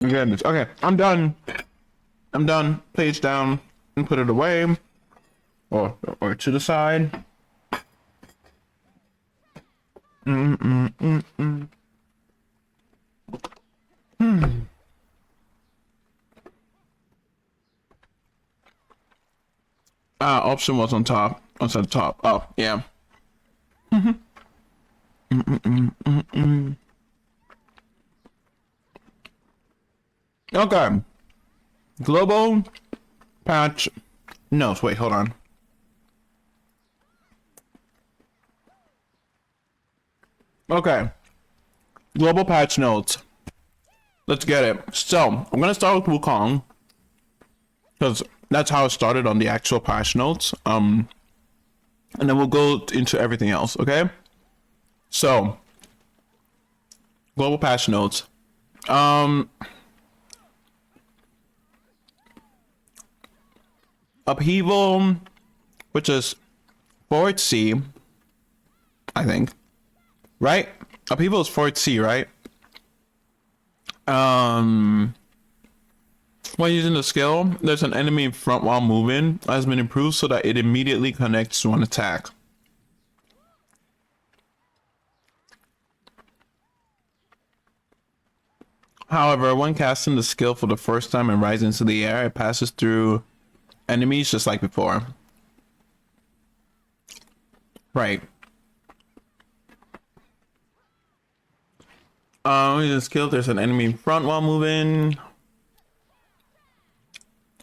Goodness. Okay, I'm done. I'm done. Page down and put it away, or to the side. Option was on top. On the top. Oh, yeah. Okay. Global patch notes. Wait, hold on. Okay. Global patch notes. Let's get it. So, I'm gonna start with Wukong, because that's how it started on the actual patch notes. And then we'll go into everything else, okay? So, global patch notes. Upheaval, which is forward C, I think. Right? Upheaval is forward C, right? When using the skill, there's an enemy in front while moving. Has been improved so that it immediately connects to an attack. However, when casting the skill for the first time and rising into the air, it passes through enemies just like before. Right. Using the skill, there's an enemy in front while moving.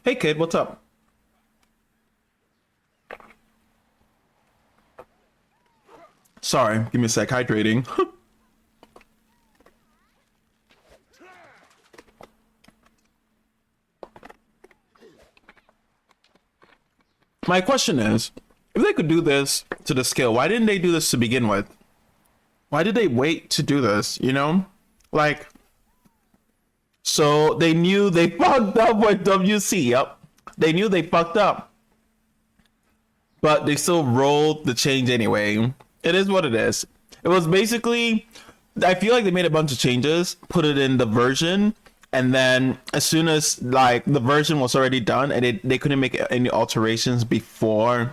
Hey kid, what's up? Sorry, give me a sec, hydrating. My question is, if they could do this to the skill, why didn't they do this to begin with? Why did they wait to do this, you know? Like, so they knew they fucked up with WC, yep. They knew they fucked up. But they still rolled the change anyway. It is what it is. It was basically, I feel like they made a bunch of changes, put it in the version, and then as soon as like the version was already done and they couldn't make any alterations before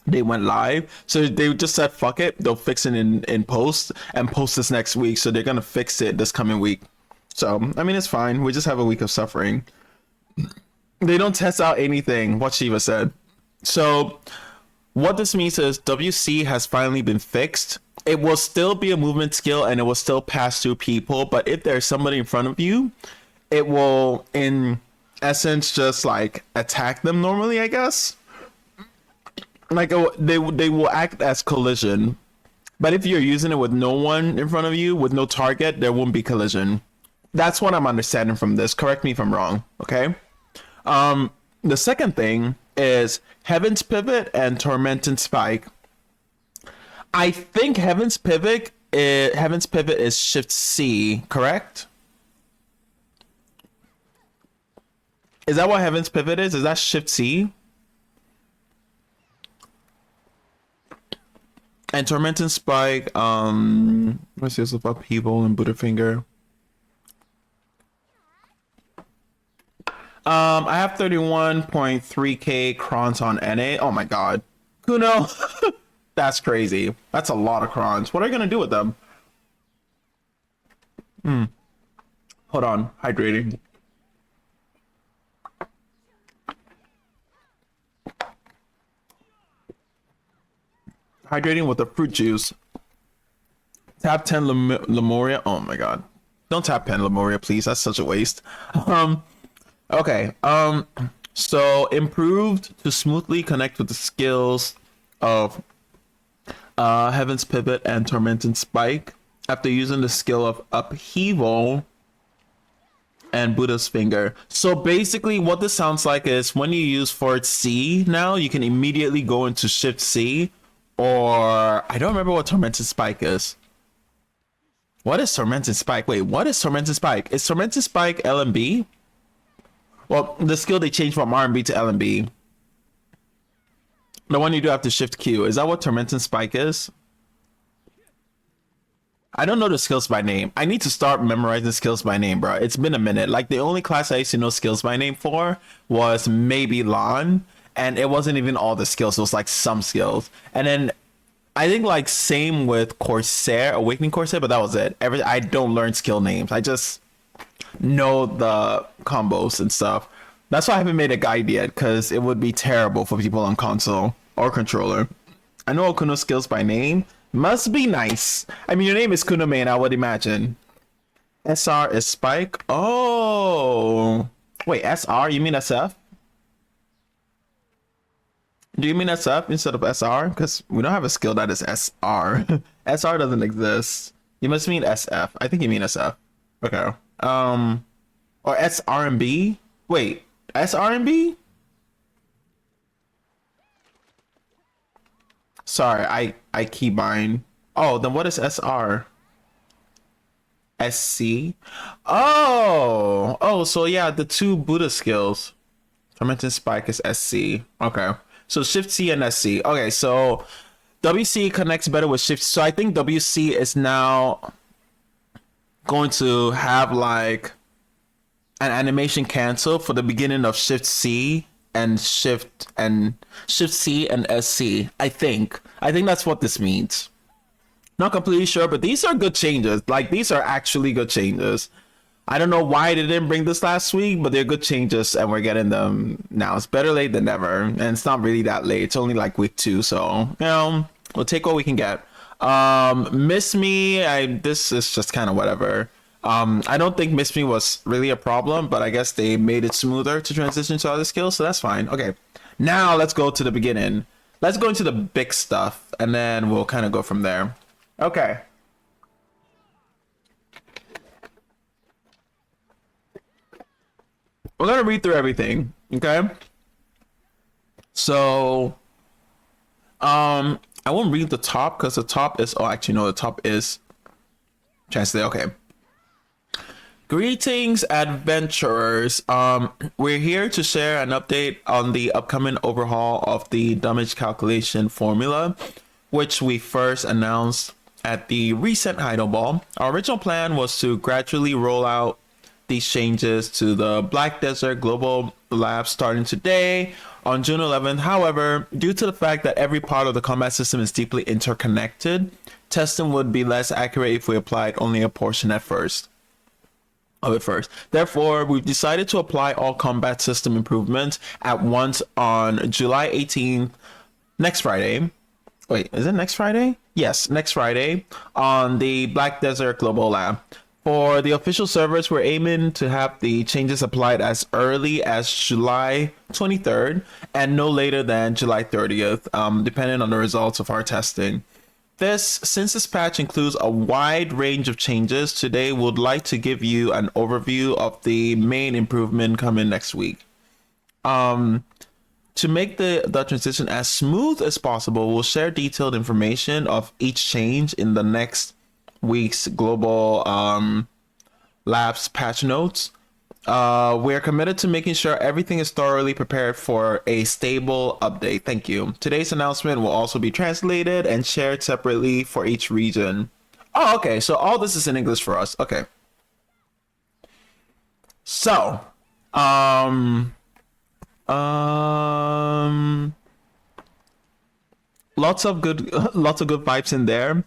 they went live, so they just said fuck it, they'll fix it in post and post this next week. So they're gonna fix it this coming week. So I mean, it's fine, we just have a week of suffering. They don't test out anything, what Shiva said. So what this means is WC has finally been fixed. It will still be a movement skill and it will still pass through people, but if there's somebody in front of you, it will in essence just like attack them normally, I guess. Like they will act as collision. But if you're using it with no one in front of you, with no target, there won't be collision. That's what I'm understanding from this. Correct me if I'm wrong, okay? The second thing is Heaven's Pivot and Tormented Spike. I think Heaven's Pivot is Shift C, correct? Is that what Heaven's Pivot is? Is that Shift C? And Tormented Spike, what's this about Upheaval and Butterfinger? I have 31.3k crons on NA. Oh my god. Kuno. That's crazy. That's a lot of crons. What are you gonna do with them? Hold on. Hydrating. Hydrating with the fruit juice. Tap 10 Lemuria. Oh my god. Don't tap 10 Lemuria, please. That's such a waste. Okay. So improved to smoothly connect with the skills of Heaven's Pivot and Tormented Spike after using the skill of Upheaval and Buddha's Finger. So basically what this sounds like is when you use forward C now, you can immediately go into Shift C, or I don't remember what Tormented Spike is. What is Tormented Spike? Wait, what is Tormented Spike? Is Tormented Spike LMB? Well, the skill they changed from RMB to LMB. The one you do after Shift Q. Is that what Tormented Spike is? I don't know the skills by name. I need to start memorizing skills by name, bro. It's been a minute. Like the only class I used to know skills by name for was maybe lawn, and it wasn't even all the skills. It was like some skills, and then I think like same with Corsair, Awakening Corsair, but that was it. I don't learn skill names. I just know the combos and stuff. That's why I haven't made a guide yet, because it would be terrible for people on console or controller. I know Okuno skills by name. Must be nice. I mean, your name is Kuno Main, I would imagine. SR is Spike. Oh. Wait, SR? You mean SF? Do you mean SF instead of SR? Because we don't have a skill that is SR. SR doesn't exist. You must mean SF. I think you mean SF. Okay. Or SRMB? Wait, SRMB? Sorry, I key bind. Oh, then what is SR? SC? Oh, so yeah, the two Buddha skills. Tormented Spike is SC. Okay. So Shift C and SC. Okay, so WC connects better with Shift. So I think WC is now going to have like an animation cancel for the beginning of Shift C and Shift C and SC. I think that's what this means. Not completely sure, but these are good changes. Like these are actually good changes. I don't know why they didn't bring this last week, but they're good changes and we're getting them now. It's better late than never, and it's not really that late. It's only like week 2, so you know, we'll take what we can get. Miss Me, this is just kind of whatever. I don't think Miss Me was really a problem, but I guess they made it smoother to transition to other skills, so that's fine. Okay, now let's go to the beginning. Let's go into the big stuff, and then we'll kind of go from there. Okay. We're gonna read through everything, okay? So, I won't read the top because the top is, oh, actually, no, the top is translate. Okay. Greetings, adventurers. We're here to share an update on the upcoming overhaul of the damage calculation formula, which we first announced at the recent Idle Ball. Our original plan was to gradually roll out these changes to the Black Desert Global Lab starting today on June 11th. However, due to the fact that every part of the combat system is deeply interconnected, testing would be less accurate if we applied only a portion at first. Therefore, we've decided to apply all combat system improvements at once on July 18th, next Friday. Wait, is it next Friday? Yes, next Friday on the Black Desert Global Lab. For the official servers, we're aiming to have the changes applied as early as July 23rd and no later than July 30th, depending on the results of our testing. Since this patch includes a wide range of changes, today we'd like to give you an overview of the main improvement coming next week. To make the transition as smooth as possible, we'll share detailed information of each change in the next week's global labs patch notes. We're committed to making sure everything is thoroughly prepared for a stable update. Thank you. Today's announcement will also be translated and shared separately for each region. Oh, okay. So all this is in English for us. Okay. So, lots of good vibes in there.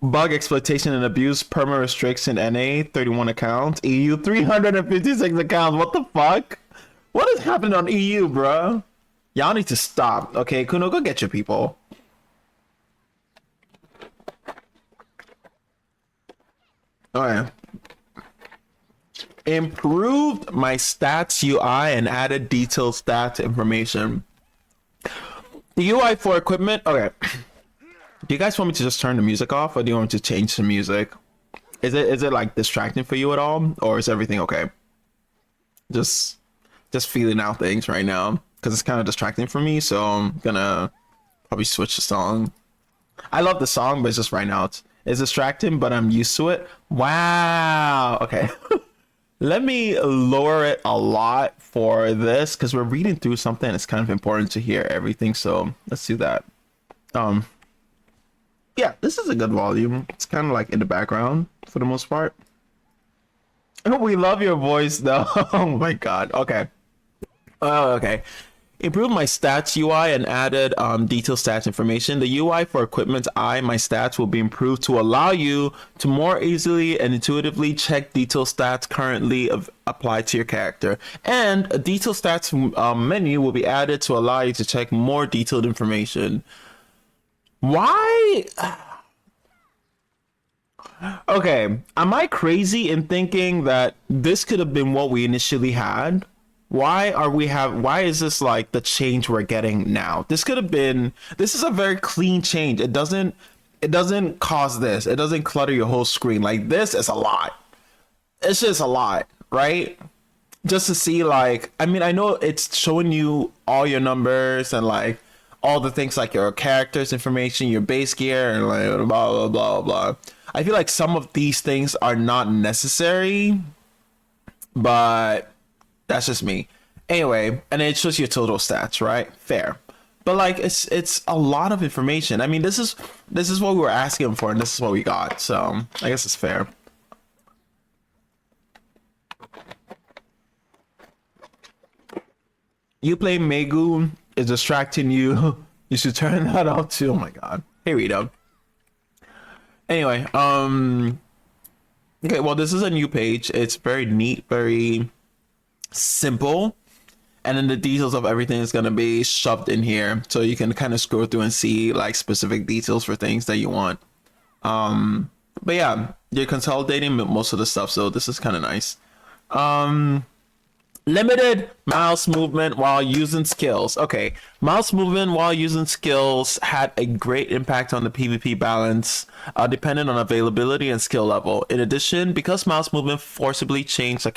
Bug exploitation and abuse, perma restriction, NA 31 accounts, EU 356 accounts. What the fuck? What is happening on EU, bro? Y'all need to stop. Okay, Kuno, go get your people. Okay. Improved my stats UI and added detailed stats information. The UI for equipment. Okay. Do you guys want me to just turn the music off, or do you want me to change the music? Is it like distracting for you at all, or is everything okay? Just feeling out things right now because it's kind of distracting for me, so I'm gonna probably switch the song. I love the song, but it's just right now it's distracting, but I'm used to it. Wow. Okay. Let me lower it a lot for this because we're reading through something. It's kind of important to hear everything, so let's do that. Yeah, this is a good volume. It's kind of like in the background for the most part. We love your voice though. Oh my god. Okay. Oh, okay. Improved my stats UI and added detailed stats information. The UI for equipment my stats will be improved to allow you to more easily and intuitively check detailed stats currently applied to your character. And a detailed stats menu will be added to allow you to check more detailed information. Why? Okay, am I crazy in thinking that this could have been what we initially had? Why is this like the change we're getting now? This could have been this is a very clean change. It doesn't cause this. It doesn't clutter your whole screen. Like this is a lot. It's just a lot, right? Just to see like I mean, I know it's showing you all your numbers and like all the things like your characters information, your base gear, and like blah blah blah blah. I feel like some of these things are not necessary, but that's just me. Anyway, and it shows your total stats, right? Fair. But like it's a lot of information. I mean, this is what we were asking for and this is what we got. So, I guess it's fair. You play Megu is distracting you. You should turn that off too. Oh my god. Hey Rito. Anyway, okay, well this is a new page. It's very neat, very simple, and then the details of everything is going to be shoved in here so you can kind of scroll through and see like specific details for things that you want. But yeah, you're consolidating most of the stuff, so this is kind of nice. Limited mouse movement while using skills. Okay, mouse movement while using skills had a great impact on the PvP balance, depending on availability and skill level. In addition, because mouse movement forcibly changed the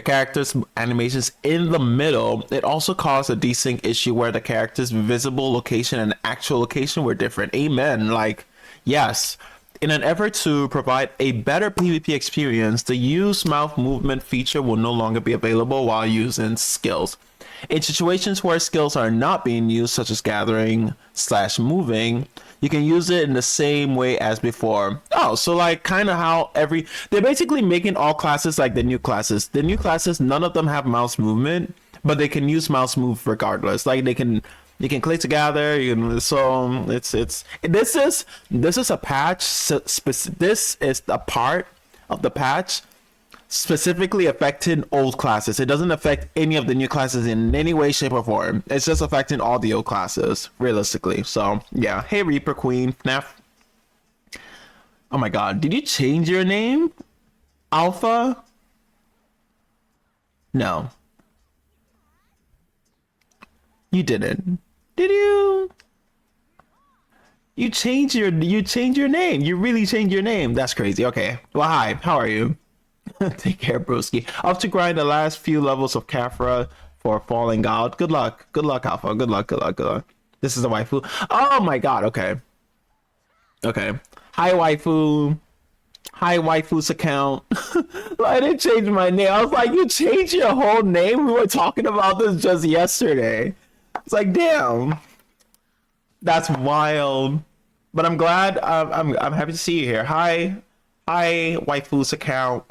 character's animations in the middle, it also caused a desync issue where the character's visible location and actual location were different. Amen. Like, yes. In an effort to provide a better PvP experience, the use mouth movement feature will no longer be available while using skills. In situations where skills are not being used, such as gathering slash moving, you can use it in the same way as before. Oh, so like kind of how they're basically making all classes like the new classes. The new classes, none of them have mouse movement, but they can use mouse move regardless. Like you can click together. You can so it's this is a patch. This is a part of the patch specifically affecting old classes. It doesn't affect any of the new classes in any way, shape, or form. It's just affecting all the old classes, realistically. So yeah. Hey Reaper Queen, FNAF. Oh my god, did you change your name? Alpha? No, you didn't. Did you? You changed your name. You really changed your name. That's crazy. Okay. Well, hi. How are you? Take care, broski. Off to grind the last few levels of Kafra for falling out. Good luck. Good luck, Alpha. Good luck. Good luck. Good luck. This is the waifu. Oh my god. Okay. Okay. Hi, waifu. Hi, waifu's account. I didn't change my name. I was like, you changed your whole name? We were talking about this just yesterday. It's like, damn. That's wild. But I'm glad. I'm happy to see you here. Hi, waifu's account.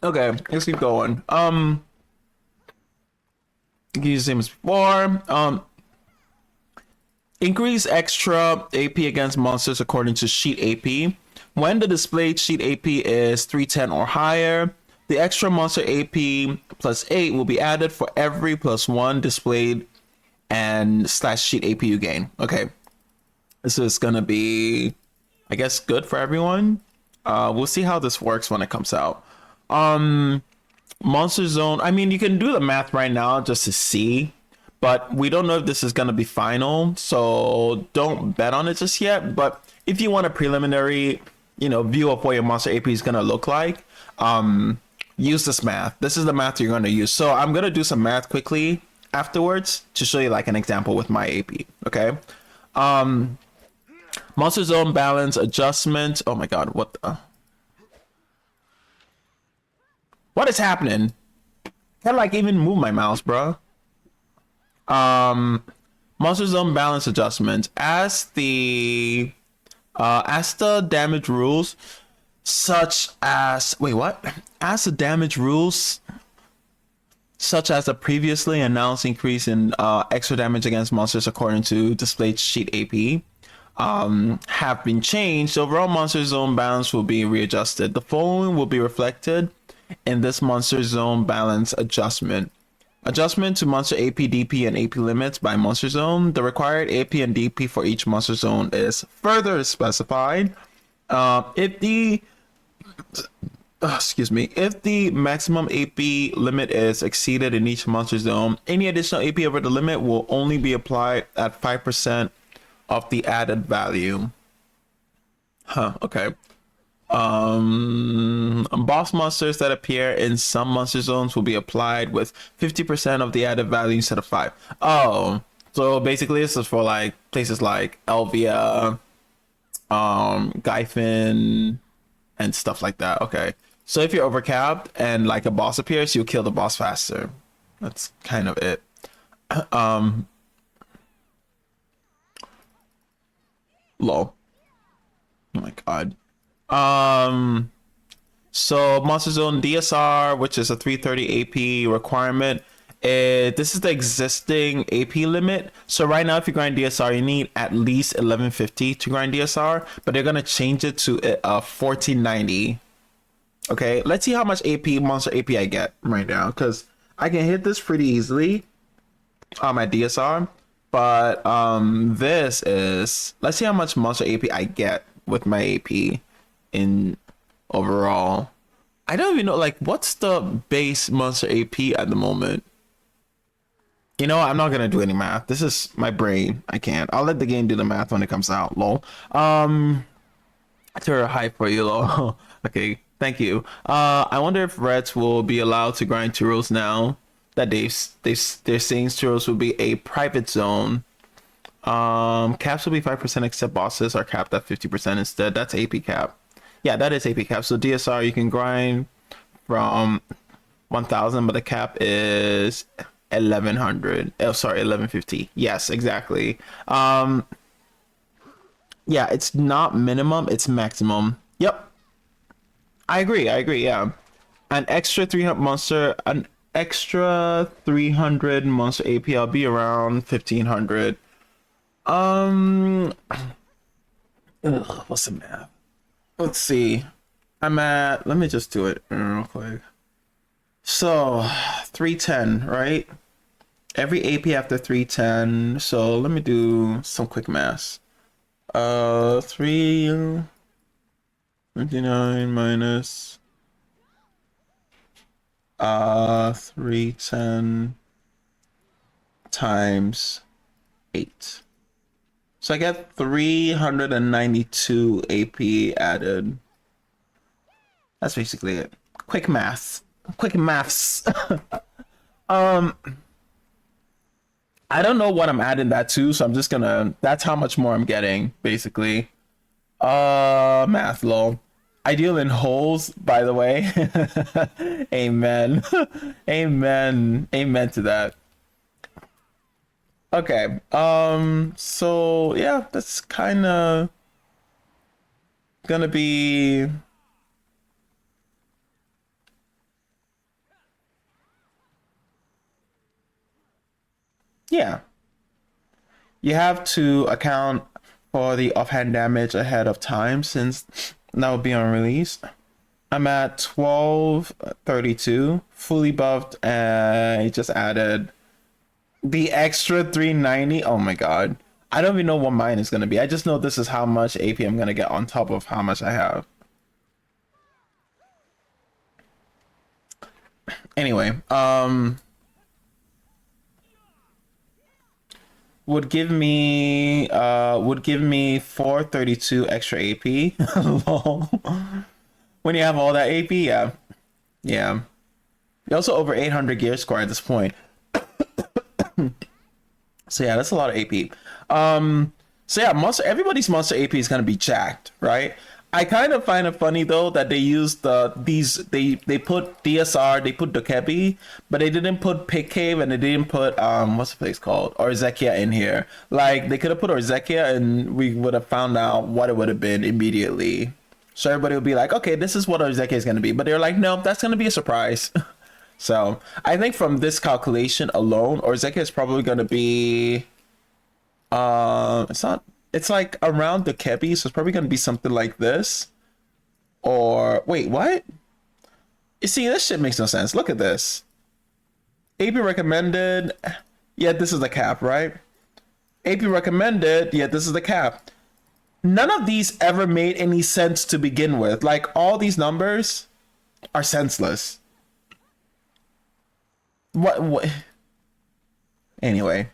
Okay, let's keep going. Use the same as before. Increase extra AP against monsters according to sheet AP. When the displayed sheet AP is 310 or higher, the extra monster AP plus 8 will be added for every +1 displayed and slash sheet AP you gain. Okay, this is gonna be, I guess, good for everyone. We'll see how this works when it comes out. Monster Zone. I mean, you can do the math right now just to see, but we don't know if this is gonna be final, so don't bet on it just yet. But if you want a preliminary, view of what your monster AP is gonna look like, use this math. This is the math you're gonna use. So I'm gonna do some math quickly afterwards to show you like an example with my AP. Okay. Monster Zone balance adjustment. Oh my god, what is happening? Can't like even move my mouse, bro. Monster Zone balance adjustment. As the damage rules, such as wait, what? As the damage rules, such as the previously announced increase in extra damage against monsters according to displayed sheet AP, have been changed, overall monster zone balance will be readjusted. The following will be reflected in this monster zone balance adjustment. Adjustment to monster AP, DP, and AP limits by monster zone. The required AP and DP for each monster zone is further specified. If the if the maximum AP limit is exceeded in each monster zone, any additional AP over the limit will only be applied at 5% of the added value. Okay. Boss monsters that appear in some monster zones will be applied with 50% of the added value instead of 5. Oh, so basically this is for like places like Elvia, Gyfin, and stuff like that. Okay. So if you're overcapped and like a boss appears, you'll kill the boss faster. That's kind of it. Lol. Oh my god. So Monster Zone DSR, which is a 330 AP requirement, this is the existing AP limit. So right now, if you grind DSR, you need at least 1150 to grind DSR, but they're gonna change it to 1490. Okay, let's see how much AP monster AP I get right now, because I can hit this pretty easily at DSR. But this is, let's see how much monster AP I get with my AP in overall. I don't even know, like, what's the base monster AP at the moment? You know, I'm not gonna do any math. This is my brain. I can't. I'll let the game do the math when it comes out. Lol. To hype for you, lol. Okay, thank you. I wonder if Reds will be allowed to grind Turos now that they're saying Turos will be a private zone. Caps will be 5% except bosses are capped at 50% instead. That's AP cap. Yeah, that is AP cap. So DSR you can grind from 1000, but the cap is 1100. Oh, sorry, 1150. Yes, exactly. Yeah, it's not minimum, it's maximum. Yep. I agree. Yeah. An extra 300 monster AP, I'll be around 1500. What's the math? Let's see. Let me just do it real quick. So 310, right? Every AP after 310. So let me do some quick math. 329 minus 310 times 8. So I get 392 AP added. That's basically it. Quick maths. I don't know what I'm adding that to, so I'm just gonna, that's how much more I'm getting, basically. Math lol. I deal in holes, by the way. Amen. Amen to that. Okay. So yeah, that's kind of gonna be yeah. You have to account for the offhand damage ahead of time since that will be on release. I'm at 1232, fully buffed, and it just added the extra 390. Oh my god. I don't even know what mine is going to be. I just know this is how much AP I'm going to get on top of how much I have. Anyway, would give me 432 extra AP. When you have all that AP, yeah. You're also over 800 gear score at this point. So yeah, that's a lot of AP. So yeah, everybody's monster AP is gonna be jacked, right? I kind of find it funny though that they used they put DSR, they put Dokebi, but they didn't put Pig Cave and they didn't put what's the place called, Orzekia in here. Like they could have put Orzekia and we would have found out what it would have been immediately. So everybody would be like, okay, this is what Orzekia is gonna be. But they're like, no, that's gonna be a surprise. So I think from this calculation alone, Orzekia is probably gonna be it's not. It's like around the Kebi, so it's probably gonna be something like this. Or wait, what? You see, this shit makes no sense. Look at this. AP recommended. Yeah, this is the cap, right? AP recommended. Yeah, this is the cap. None of these ever made any sense to begin with. Like all these numbers are senseless. What? Anyway.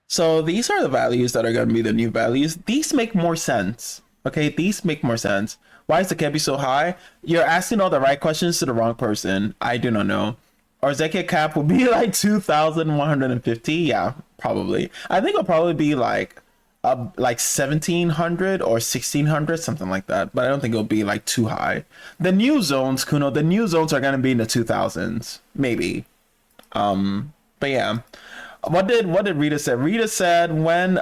So these are the values that are going to be the new values. These make more sense. Okay, these make more sense. Why is the Kebi so high? You're asking all the right questions to the wrong person. I do not know. Or Zekia cap will be like 2,150. Yeah, probably. I think it'll probably be like 1,700 or 1,600, something like that. But I don't think it'll be like too high. The new zones, Kuno, the new zones are going to be in the 2,000s, maybe. But yeah. What did Rita say? Rita said when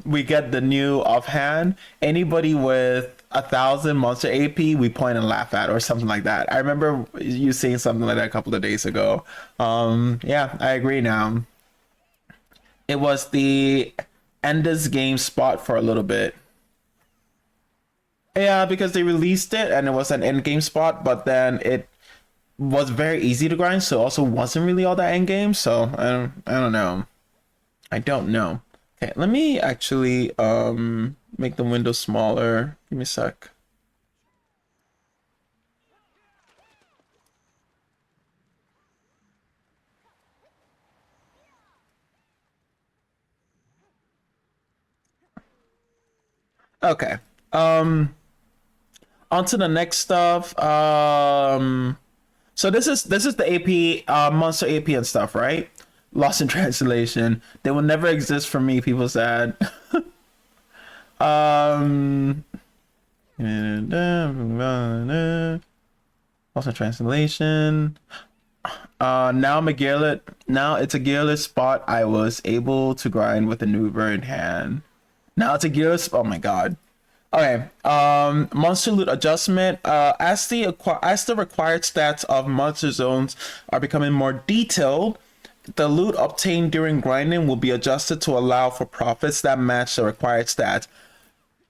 we get the new offhand, anybody with 1,000 monster AP we point and laugh at or something like that. I remember you saying something like that a couple of days ago. Yeah, I agree now. It was the Ender's Game spot for a little bit. Yeah, because they released it and it was an end game spot, but then it was very easy to grind, so also wasn't really all that end game. So I don't know. I don't know. Okay, let me actually make the window smaller. Give me a sec. Okay. On to the next stuff. So this is the AP monster AP and stuff, right? Lost in translation. They will never exist for me, people said. um Lost in translation. Now it's a gearless spot I was able to grind with a Uber in hand. Now it's a gearless, oh my god. Okay, monster loot adjustment. As the required stats of monster zones are becoming more detailed, the loot obtained during grinding will be adjusted to allow for profits that match the required stats.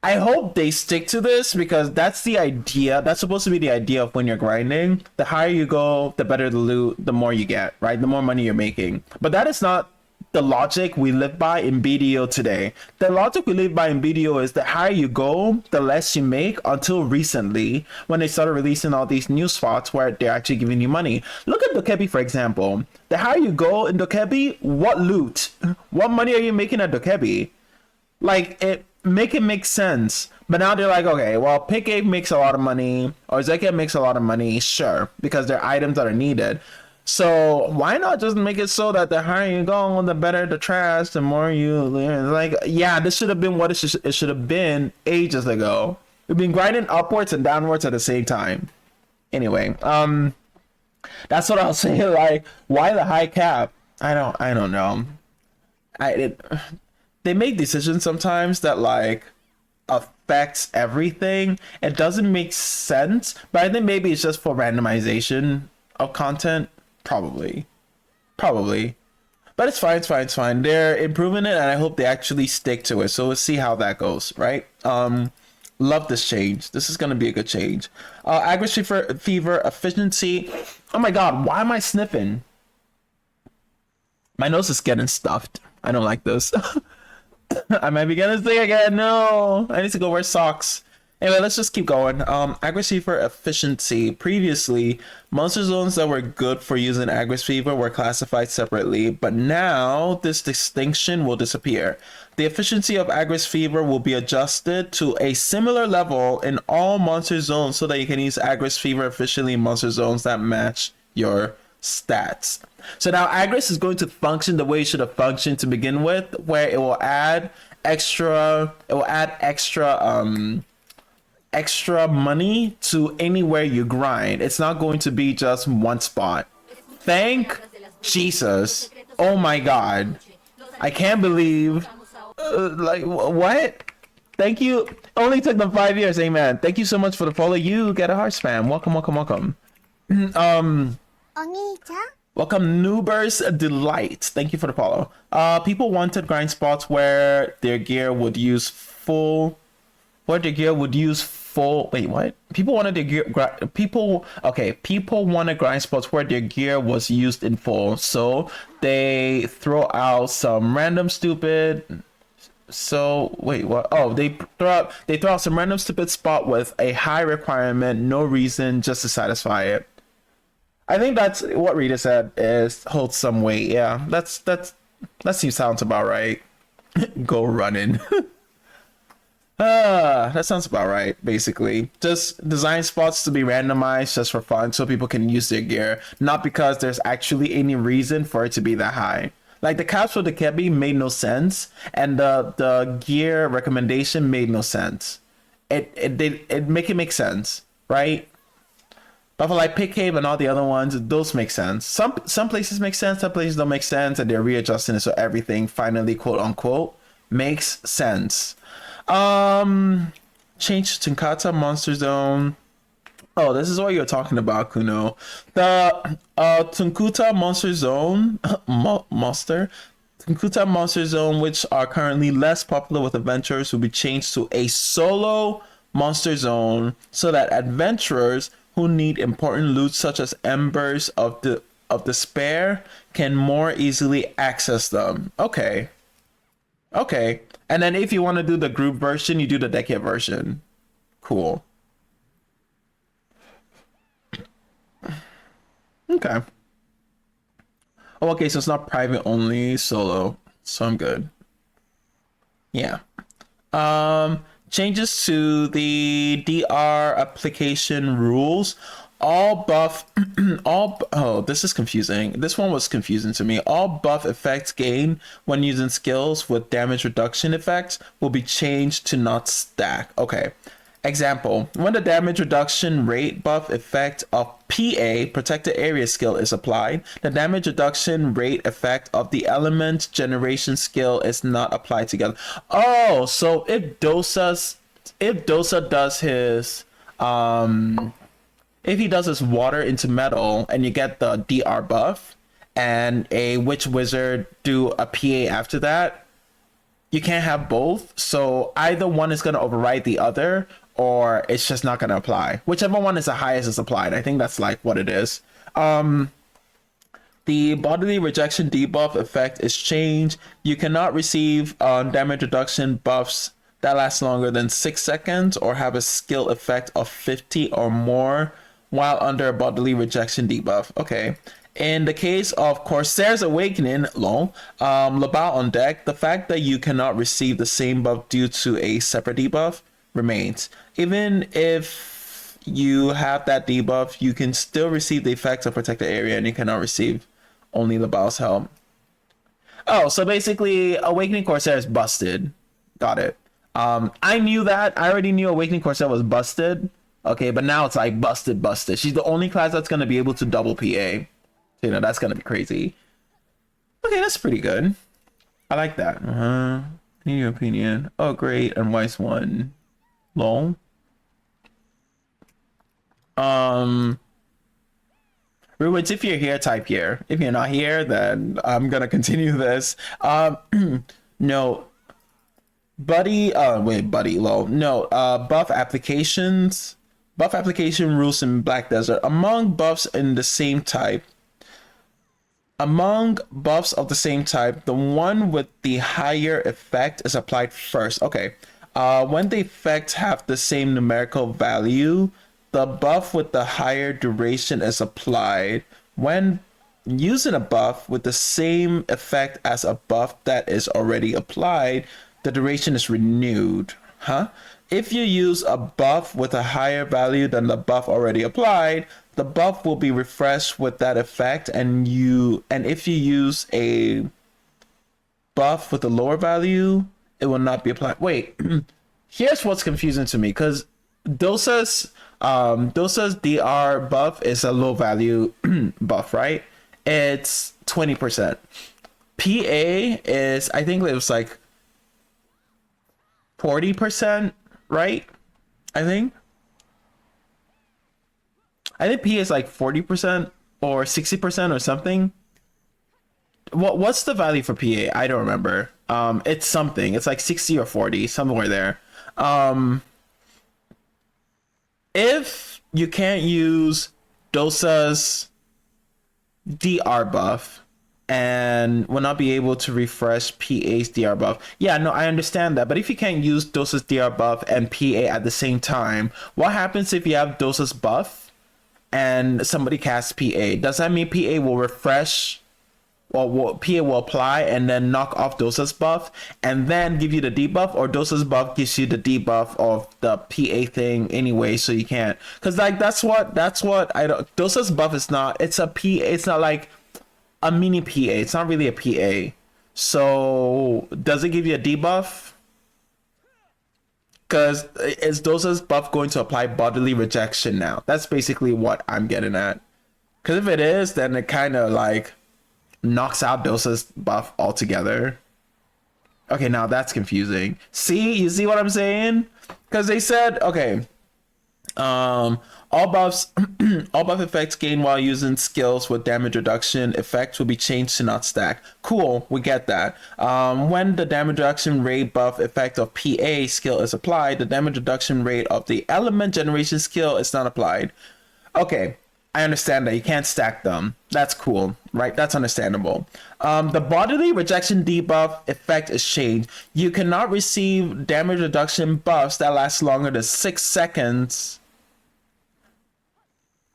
I hope they stick to this because that's the idea. That's supposed to be the idea of when you're grinding. The higher you go, the better the loot, the more you get, right? The more money you're making. But that is not the logic we live by in BDO today. The logic we live by in BDO is the higher you go, the less you make, until recently when they started releasing all these new spots where they're actually giving you money. Look at Dokebi, for example. The higher you go in Dokebi, what loot? What money are you making at Dokebi? Like, it make sense. But now they're like, okay, well, Pick Ape makes a lot of money, or Zekia makes a lot of money, sure, because they're items that are needed. So why not just make it so that the higher you go, the better the trash, the more you like. Yeah, this should have been what it should have been ages ago. We've been grinding upwards and downwards at the same time. Anyway, that's what I'll say. Like, why the high cap? I don't know. They make decisions sometimes that like affects everything. It doesn't make sense, but I think maybe it's just for randomization of content. Probably. But it's fine. They're improving it and I hope they actually stick to it. So we'll see how that goes, right? Love this change. This is gonna be a good change. Aggressive fever efficiency. Oh my god, why am I sniffing? My nose is getting stuffed. I don't like this. I might be getting sick again. No, I need to go wear socks. Anyway, let's just keep going. Aggressive fever efficiency. Previously, monster zones that were good for using Aggressive fever were classified separately, but now this distinction will disappear. The efficiency of Aggressive fever will be adjusted to a similar level in all monster zones so that you can use Aggressive fever efficiently in monster zones that match your stats. So now Agris is going to function the way it should have functioned to begin with, where it will add it will add extra money to anywhere you grind. It's not going to be just one spot. Thank Jesus. Oh my God. I can't believe, like, what? Thank you. Only took them 5 years. Amen. Thank you so much for the follow. You get a heart spam. Welcome, welcome, welcome. Welcome, Noobers Delight. Thank you for the follow. People wanted grind spots where their gear would use full. Wait, what? People wanted their gear. People wanted grind spots where their gear was used in full, so they throw out some random stupid. So wait, what? Oh, they throw out some random stupid spot with a high requirement, no reason, just to satisfy it. I think that's what Rita said is holds some weight. Yeah, that sounds about right. Go running. That sounds about right, basically. Just design spots to be randomized just for fun so people can use their gear, not because there's actually any reason for it to be that high. Like the caps for the Kebi made no sense, and the gear recommendation made no sense. It make sense, right? But for like Pick Cave and all the other ones, those make sense. Some places make sense, some places don't make sense, and they're readjusting it so everything finally, quote unquote, makes sense. Change to Tunkata Monster Zone. Oh, this is what you're talking about, Kuno. The Tunkuta Monster Zone Tunkuta Monster Zone, which are currently less popular with adventurers, will be changed to a solo monster zone so that adventurers who need important loot such as embers of despair can more easily access them. Okay. And then if you want to do the group version, you do the decade version. Cool. Okay. Oh, okay, so it's not private only, solo. So I'm good. Yeah. Changes to the DR application rules. This is confusing. This one was confusing to me. All buff effects gained when using skills with damage reduction effects will be changed to not stack. Okay. Example, when the damage reduction rate buff effect of PA, protected area skill, is applied, the damage reduction rate effect of the element generation skill is not applied together. Oh, so if Dosa does his if he does his water into metal and you get the DR buff and a witch wizard do a PA after that, you can't have both. So either one is going to override the other, or it's just not going to apply. Whichever one is the highest is applied. I think that's like what it is. The bodily rejection debuff effect is changed. You cannot receive damage reduction buffs that last longer than 6 seconds or have a skill effect of 50 or more while under a bodily rejection debuff. Okay. In the case of Corsair's Awakening, Labal on deck, the fact that you cannot receive the same buff due to a separate debuff remains. Even if you have that debuff, you can still receive the effects of protected area and you cannot receive only Labal's help. Oh, so basically Awakening Corsair is busted. Got it. I knew that. I already knew Awakening Corsair was busted. Okay, but now it's like busted. She's the only class that's going to be able to double PA. You know, that's going to be crazy. Okay, that's pretty good. I like that. In your opinion. Oh, great. Unwise one. Lol. Ruins, if you're here, type here. If you're not here, then I'm going to continue this. No. Buddy, lol. No, buff applications. Buff application rules in Black Desert. Among buffs of the same type, the one with the higher effect is applied first. Okay. When the effects have the same numerical value, the buff with the higher duration is applied. When using a buff with the same effect as a buff that is already applied, the duration is renewed. If you use a buff with a higher value than the buff already applied, the buff will be refreshed with that effect, and if you use a buff with a lower value, It will not be applied. Wait, here's what's confusing to me because Dosa's DR buff is a low value buff, right? It's 20%. PA is, I think it was like 40%, right? I think. I think P is like 40% or 60% or something. What's the value for PA? I don't remember. It's something. It's like 60 or 40, somewhere there. If you can't use Dosa's DR buff and will not be able to refresh PA's DR buff. Yeah, no, I understand that. But if you can't use Dosa's DR buff and PA at the same time, what happens if you have Dosa's buff and somebody casts PA? Does that mean PA will refresh, or PA will apply and then knock off Dosa's buff and then give you the debuff, or Dosa's buff gives you the debuff of the PA thing anyway, so you can't? Because like that's what I don't. Dosa's buff is not. It's a PA. It's not like a mini PA. It's not really a PA. So does it give you a debuff? Because is Dosa's buff going to apply bodily rejection now? That's basically what I'm getting at. Because if it is, then it kind of like knocks out Dosa's buff altogether. Okay, now that's confusing. See, you see what I'm saying? Because they said, okay, all buffs, all buff effects gained while using skills with damage reduction effect will be changed to not stack. Cool, we get that. When the damage reduction rate buff effect of PA skill is applied, the damage reduction rate of the element generation skill is not applied. Okay, I understand that you can't stack them. That's cool, right? That's understandable. The bodily rejection debuff effect is changed. You cannot receive damage reduction buffs that last longer than 6 seconds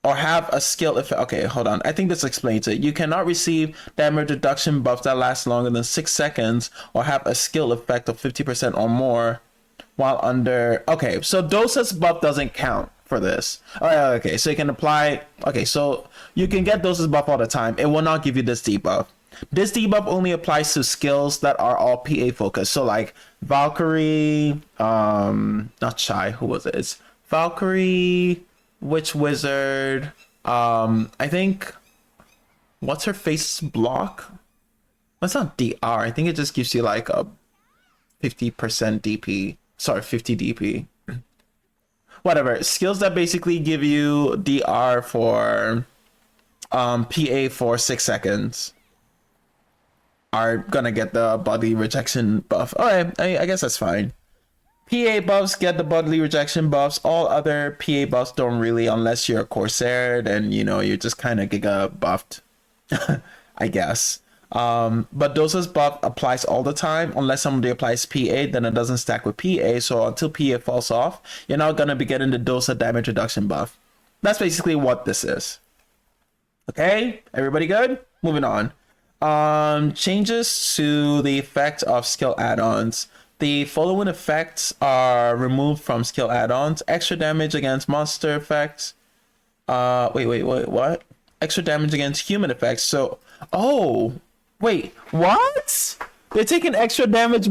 or have a skill effect. Okay, hold on. I think this explains it. You cannot receive damage reduction buffs that last longer than 6 seconds or have a skill effect of 50% or more while under. Okay, so Dosa's buff doesn't count for this. Oh, okay, so you can apply. Okay, so you can get Dosa's buff all the time. It will not give you this debuff. This debuff only applies to skills that are all PA focused. So like Valkyrie, not Shy. Who was it? It's Valkyrie, Witch Wizard. I think what's her face block? That's not DR. I think it just gives you like a 50% DP. Sorry, 50 DP. Whatever. Skills that basically give you DR for PA for 6 seconds are gonna get the body rejection buff. Alright, I guess that's fine. PA buffs get the bodily rejection buffs. All other PA buffs don't really, unless you're a Corsair, then you know you're just kind of giga buffed, I guess. But Dosa's buff applies all the time unless somebody applies PA, then it doesn't stack with PA. So until PA falls off, you're not gonna be getting the Dosa damage reduction buff. That's basically what this is. Okay, everybody good? Moving on. Changes to the effect of skill add-ons. The following effects are removed from skill add-ons. Extra damage against monster effects. Wait, what? Extra damage against human effects. So, oh, wait, what? They're taking extra damage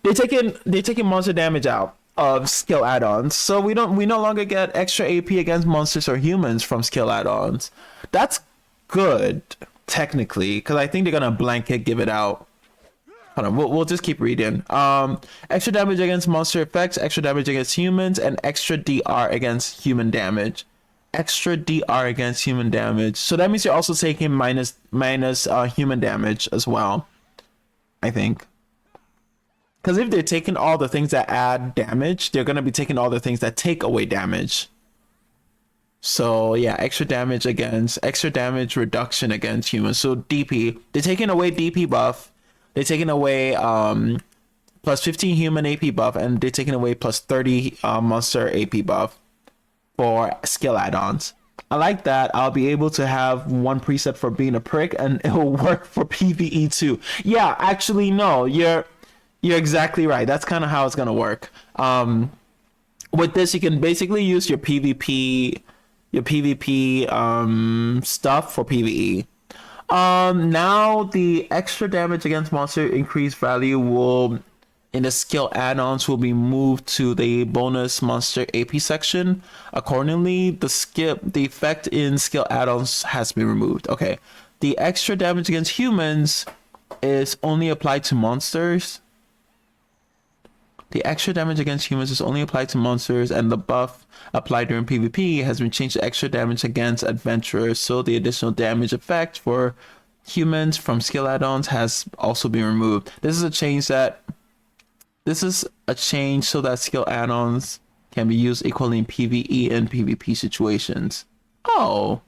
they're taking monster damage out of skill add-ons. So we no longer get extra AP against monsters or humans from skill add-ons. That's good, technically, because I think they're gonna blanket give it out. Hold on, we'll just keep reading. Extra damage against monster effects, extra damage against humans, and extra DR against human damage. Extra DR against human damage. So that means you're also taking minus human damage as well, I think. Because if they're taking all the things that add damage, they're gonna be taking all the things that take away damage. So yeah, extra damage reduction against humans. So DP, they're taking away DP buff. They're taking away plus 15 human AP buff, and they're taking away plus 30 monster AP buff for skill add-ons. I like that. I'll be able to have one preset for being a prick, and it will work for PvE too. Yeah, actually, no, you're exactly right. That's kind of how it's gonna work. With this, you can basically use your PvP stuff for PvE. Now the extra damage against monster increased value will in the skill add-ons will be moved to the bonus monster AP section. Accordingly, the effect in skill add-ons has been removed. Okay. The extra damage against humans is only applied to monsters. The extra damage against humans is only applied to monsters, and the buff applied during PvP has been changed to extra damage against adventurers. So the additional damage effect for humans from skill add-ons has also been removed. This is a change so that skill add-ons can be used equally in PvE and PvP situations. Oh,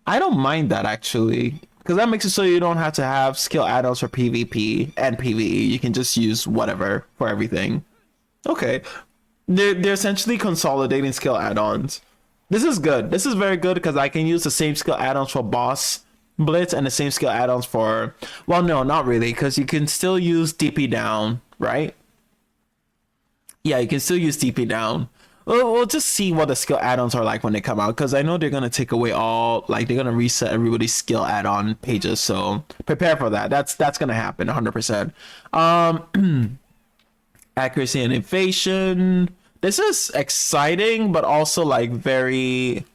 I don't mind that actually, because that makes it so you don't have to have skill add-ons for PvP and PvE. You can just use whatever for everything. Okay, they're essentially consolidating skill add-ons. This is good. This is very good because I can use the same skill add-ons for boss blitz and the same skill add-ons for, well, no, not really, because you can still use DP down, right? Yeah, you can still use DP down. We'll just see what the skill add-ons are like when they come out, because I know they're gonna take away all, like, they're gonna reset everybody's skill add-on pages, so prepare for that. That's gonna happen 100%. Accuracy and evasion. This is exciting, but also like very,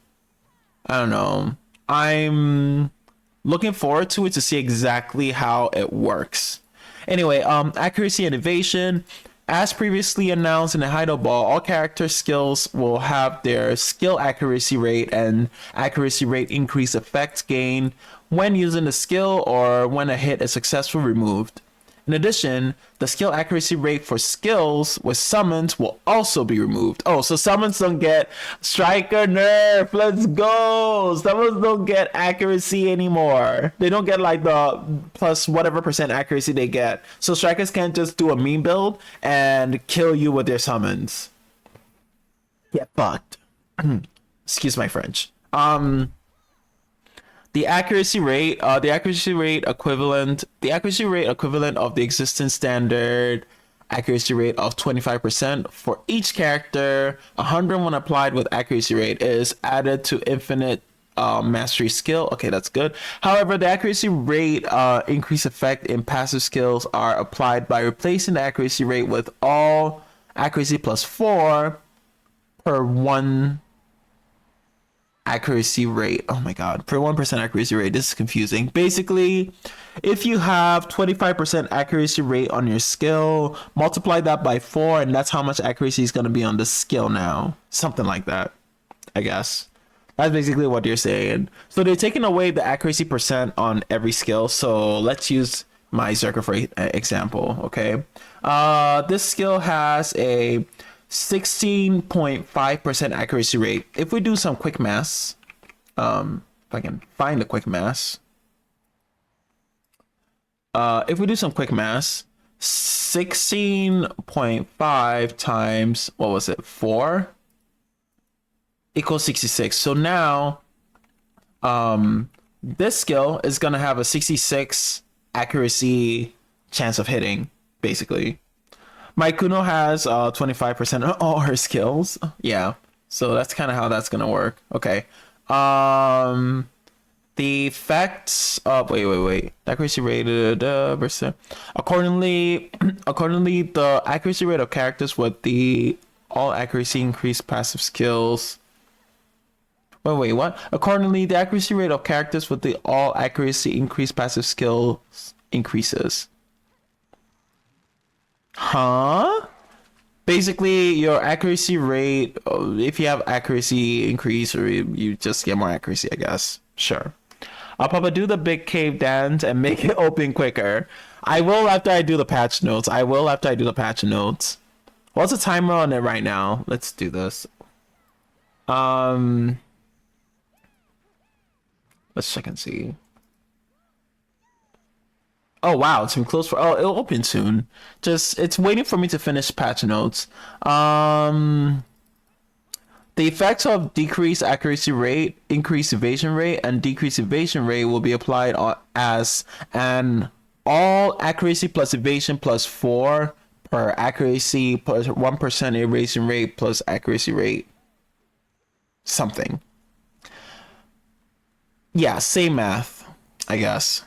I don't know. I'm looking forward to it to see exactly how it works. Anyway, accuracy and evasion. As previously announced in the Heido Ball, all character skills will have their skill accuracy rate and accuracy rate increase effects gained when using the skill or when a hit is successfully removed. In addition, the skill accuracy rate for skills with summons will also be removed. Oh, so summons don't get striker nerf. Let's go. Summons don't get accuracy anymore. They don't get like the plus whatever percent accuracy they get. So strikers can't just do a meme build and kill you with their summons. Get fucked. Excuse my French. The accuracy rate equivalent of the existing standard accuracy rate of 25% for each character, 100 when applied with accuracy rate, is added to infinite mastery skill. Okay, that's good. However, the accuracy rate increase effect in passive skills are applied by replacing the accuracy rate with all accuracy plus 4 per 1 accuracy rate. Oh my god, per 1% accuracy rate. This is confusing. Basically, if you have 25% accuracy rate on your skill, multiply that by 4, and that's how much accuracy is going to be on the skill now. Something like that, I guess. That's basically what you're saying. So they're taking away the accuracy percent on every skill. So let's use my Zerker for example. Okay, this skill has a 16.5% accuracy rate. If we do some quick maths, if I can find the quick maths, if we do some quick maths, 16.5 times, what was it, 4 equals 66. So now this skill is gonna have a 66 accuracy chance of hitting, basically. My Kuno has 25% of all her skills. Yeah, so that's kind of how that's gonna work. Okay. The effects. Wait. Accuracy rate. Percent. Accordingly, the accuracy rate of characters with the all accuracy increased passive skills. Wait. What? Accordingly, the accuracy rate of characters with the all accuracy increased passive skills increases. Huh? Basically, your accuracy rate, if you have accuracy increase, or you just get more accuracy, I guess. Sure. Papa, do the big cave dance and make it open quicker. I will after I do the patch notes. What's the timer on it right now? Let's do this. Let's check and see. Oh wow, it's been closed for. Oh, it'll open soon. It's waiting for me to finish patch notes. The effects of decreased accuracy rate, increased evasion rate, and decreased evasion rate will be applied as an all accuracy plus evasion plus 4 per accuracy plus 1% evasion rate plus accuracy rate. Something. Yeah, same math, I guess.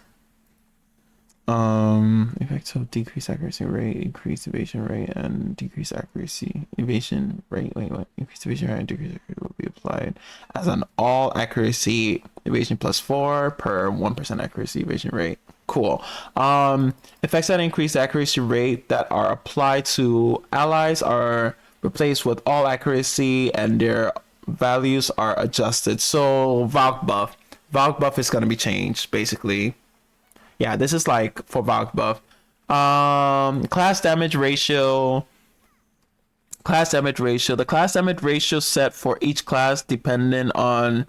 Effects of decreased accuracy rate, increased evasion rate, and decreased accuracy evasion rate. Wait, what? Increased evasion rate and decreased accuracy will be applied as an all accuracy evasion +4 per 1% accuracy evasion rate. Cool. Effects that increase accuracy rate that are applied to allies are replaced with all accuracy, and their values are adjusted. So Valk buff. Valk buff is gonna be changed basically. Yeah, this is like for Valk buff. Class damage ratio. Class damage ratio. The class damage ratio set for each class dependent on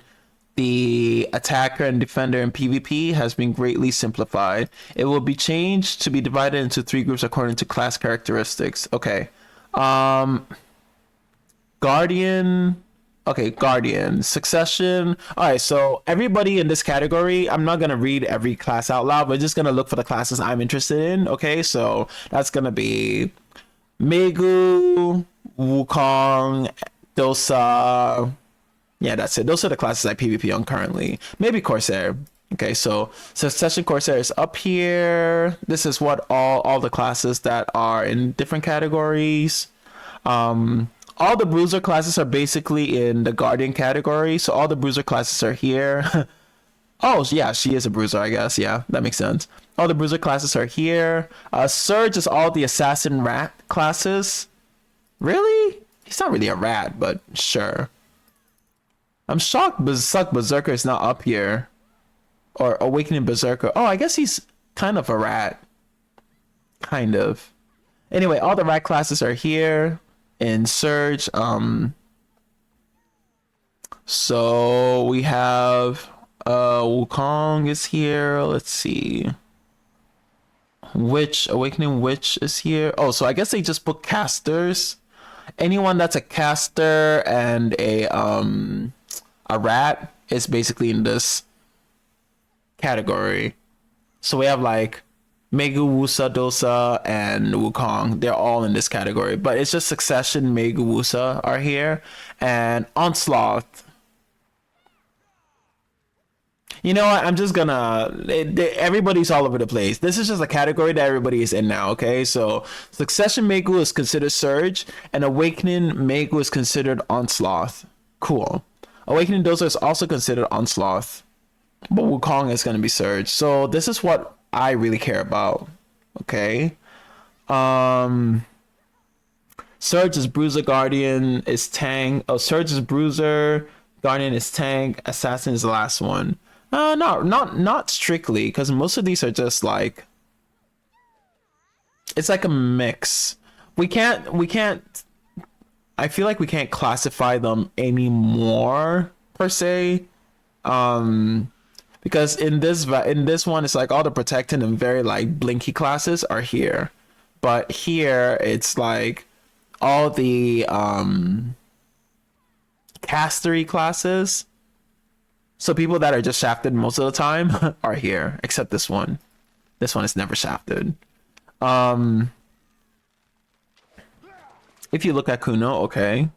the attacker and defender in PvP has been greatly simplified. It will be changed to be divided into 3 groups according to class characteristics. Okay. Guardian. Okay, Guardian, Succession. All right, so everybody in this category, I'm not going to read every class out loud, but just going to look for the classes I'm interested in. Okay, so that's going to be Megu, Wukong, Dosa. Yeah, that's it. Those are the classes I PvP on currently. Maybe Corsair. Okay, so Succession Corsair is up here. This is what all the classes that are in different categories. All the bruiser classes are basically in the Guardian category, so all the bruiser classes are here. Oh, yeah, she is a bruiser, I guess. Yeah, that makes sense. All the bruiser classes are here. Surge is all the assassin rat classes. Really? He's not really a rat, but sure. I'm shocked Berserker is not up here. Or Awakening Berserker. Oh, I guess he's kind of a rat. Kind of. Anyway, all the rat classes are here in Surge. So we have Wukong is here. Let's see. Awakening Witch is here. Oh, so I guess they just put casters. Anyone that's a caster and a rat is basically in this category. So we have like Megu, Wusa, Dosa, and Wukong. They're all in this category. But it's just Succession, Megu, Wusa are here. And Onslaught. You know what? I'm just gonna... everybody's all over the place. This is just a category that everybody is in now, okay? So Succession Megu is considered Surge, and Awakening Megu is considered Onslaught. Cool. Awakening Dosa is also considered Onslaught. But Wukong is gonna be Surge. So this is what I really care about. Okay. Surge is Bruiser, Guardian is Tank. Oh, Surge is Bruiser, Guardian is Tank, Assassin is the last one. Not strictly, because most of these are just like, it's like a mix. We can't I feel like we can't classify them anymore per se. Because in this one, it's like all the protecting and very like blinky classes are here, but here it's like all the castery classes. So people that are just shafted most of the time are here, except this one. This one is never shafted. If you look at Kuno, okay.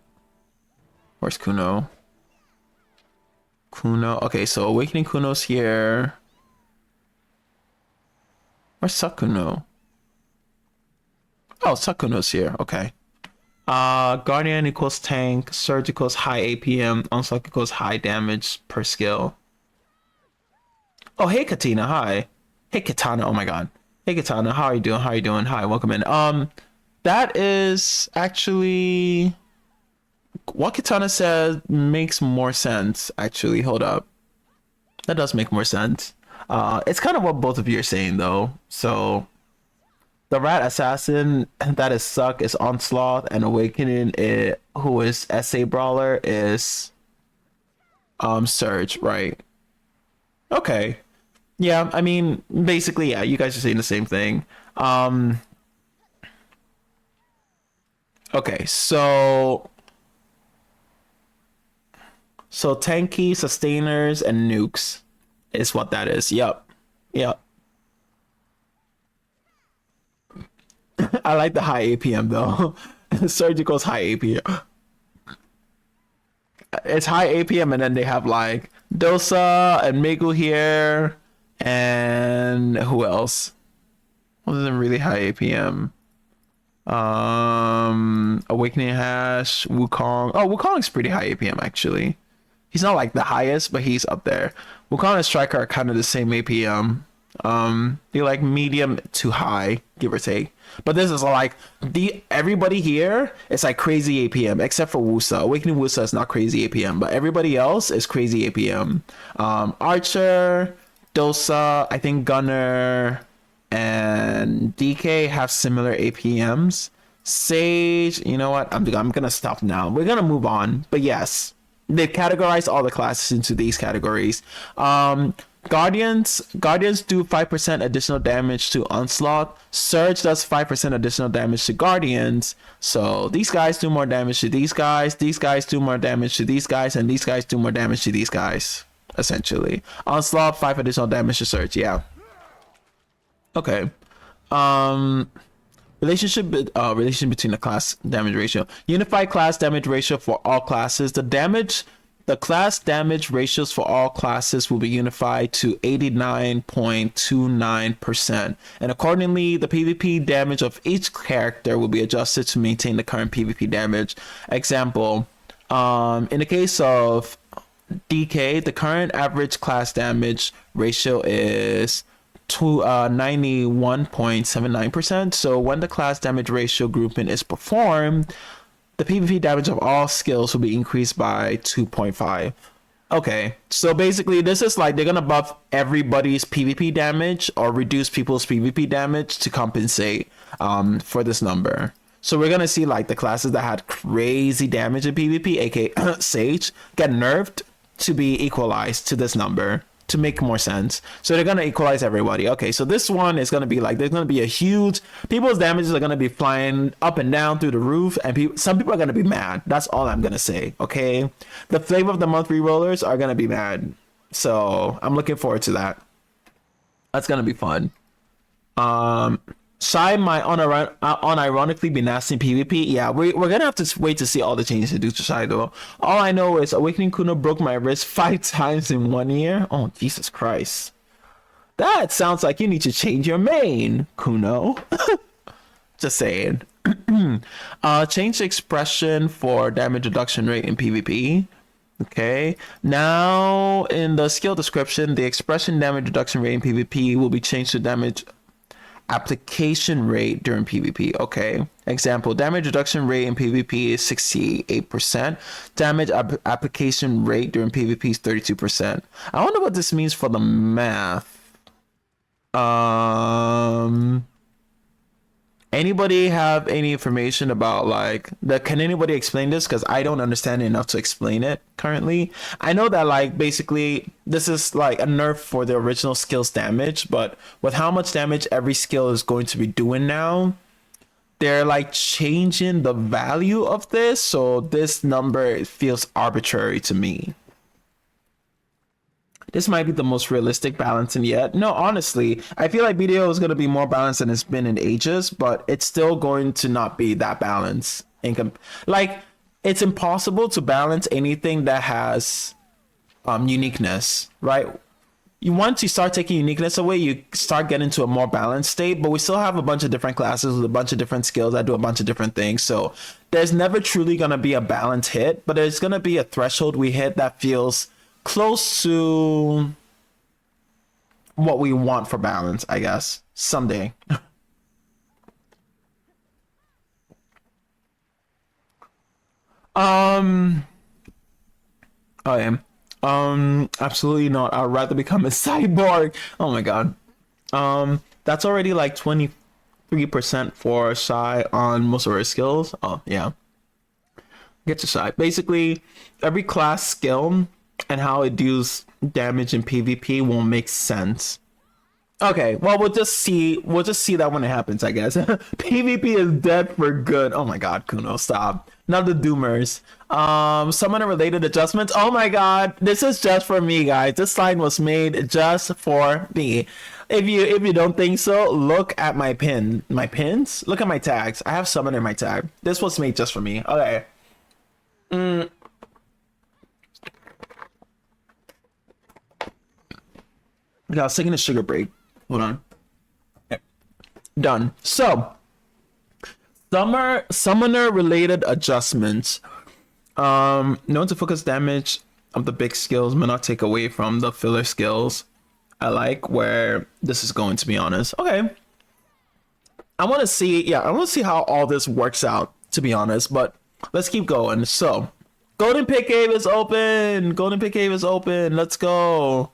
Where's Kuno? Okay, so Awakening Kuno's here. Where's Sakuno? Oh, Sakuno's here. Okay. Guardian equals tank, Surge equals high APM, Onslaught equals high damage per skill. Oh, hey Katina, hi. Hey Katana, oh my god. Hey Katana, how are you doing? Hi, welcome in. That is actually what Katana said makes more sense, actually. Hold up. That does make more sense. It's kind of what both of you are saying, though. So, the Rat Assassin that is Suck is Onslaught, and Awakening, who is SA Brawler, is Surge, right? Okay. Yeah, I mean, basically, yeah, you guys are saying the same thing. Okay, so tanky, sustainers, and nukes is what that is. Yep. I like the high APM though. Surgical's high APM. It's high APM, and then they have like Dosa and Megu here, and who else? Other than really high APM. Awakening Hash, Wukong. Oh, Wukong's pretty high APM actually. He's not like the highest, but he's up there. Wukong and Striker are kind of the same APM. They're like medium to high, give or take. But this is like everybody here is like crazy APM except for Wusa. Awakening Wusa is not crazy APM, but everybody else is crazy APM. Archer, Dosa, I think Gunner, and DK have similar APMs. Sage, you know what? I'm gonna stop now. We're gonna move on. But yes, they categorize all the classes into these categories. Guardians do 5% additional damage to Onslaught. Surge does 5% additional damage to Guardians. So these guys do more damage to these guys do more damage to these guys, and these guys do more damage to these guys, essentially. Onslaught, 5 additional damage to Surge, yeah. Okay. Relation between the class damage ratio. Unified class damage ratio for all classes. The class damage ratios for all classes will be unified to 89.29%. And accordingly, the PvP damage of each character will be adjusted to maintain the current PvP damage. Example, in the case of DK, the current average class damage ratio is 91.79%. So when the class damage ratio grouping is performed, the PvP damage of all skills will be increased by 2.5. Okay, so basically this is like they're gonna buff everybody's PvP damage or reduce people's PvP damage to compensate for this number. So we're gonna see like the classes that had crazy damage in PvP, aka Sage, get nerfed to be equalized to this number to make more sense. So they're gonna equalize everybody. Okay, so this one is gonna be like there's gonna be a huge people's damages are gonna be flying up and down through the roof, and some people are gonna be mad. That's all I'm gonna say. Okay, the flavor of the month rerollers are gonna be mad. So I'm looking forward to that. That's gonna be fun. Shy might unironically be nasty in PvP. Yeah, we're gonna have to wait to see all the changes to do to Shy though. All I know is Awakening Kuno broke my wrist 5 times in 1 year. Oh, Jesus Christ. That sounds like you need to change your main, Kuno. Just saying. Change the expression for damage reduction rate in PvP. Okay. Now, in the skill description, the expression damage reduction rate in PvP will be changed to damage application rate during PvP. Okay. Example, damage reduction rate in PvP is 68%. Damage application rate during PvP is 32%. I wonder what this means for the math. Anybody have any information about like can anybody explain this? Because I don't understand enough to explain it currently. I know that like basically this is like a nerf for the original skill's damage, but with how much damage every skill is going to be doing now, they're like changing the value of this, so this number feels arbitrary to me. This might be the most realistic balancing yet. No, honestly, I feel like BDO is going to be more balanced than it's been in ages, but it's still going to not be that balanced. Like, it's impossible to balance anything that has uniqueness, right? Once you start taking uniqueness away, you start getting to a more balanced state, but we still have a bunch of different classes with a bunch of different skills that do a bunch of different things. So there's never truly going to be a balance hit, but there's going to be a threshold we hit that feels close to what we want for balance, I guess, someday. I am. Absolutely not. I'd rather become a cyborg. Oh my god. That's already like 23% for Shy on most of her skills. Oh yeah. Get to Shy. Basically, every class skill and how it deals damage in PvP won't make sense. Okay, well we'll just see that when it happens, I guess. PvP is dead for good. Oh my god, Kuno, stop. Not the doomers. Summoner related adjustments. Oh my god, this is just for me, guys. This slide was made just for me. If you don't think so, look at my pins. Look at my tags. I have summoner in my tag. This was made just for me. Okay. Yeah, I was taking a sugar break. Hold on. Done. So, summoner related adjustments. Known to focus damage of the big skills, but not take away from the filler skills. I like where this is going, to be honest. Okay. I want to see, yeah, I want to see how all this works out, to be honest, but let's keep going. So, Golden Pit Cave is open. Golden Pit Cave is open. Let's go.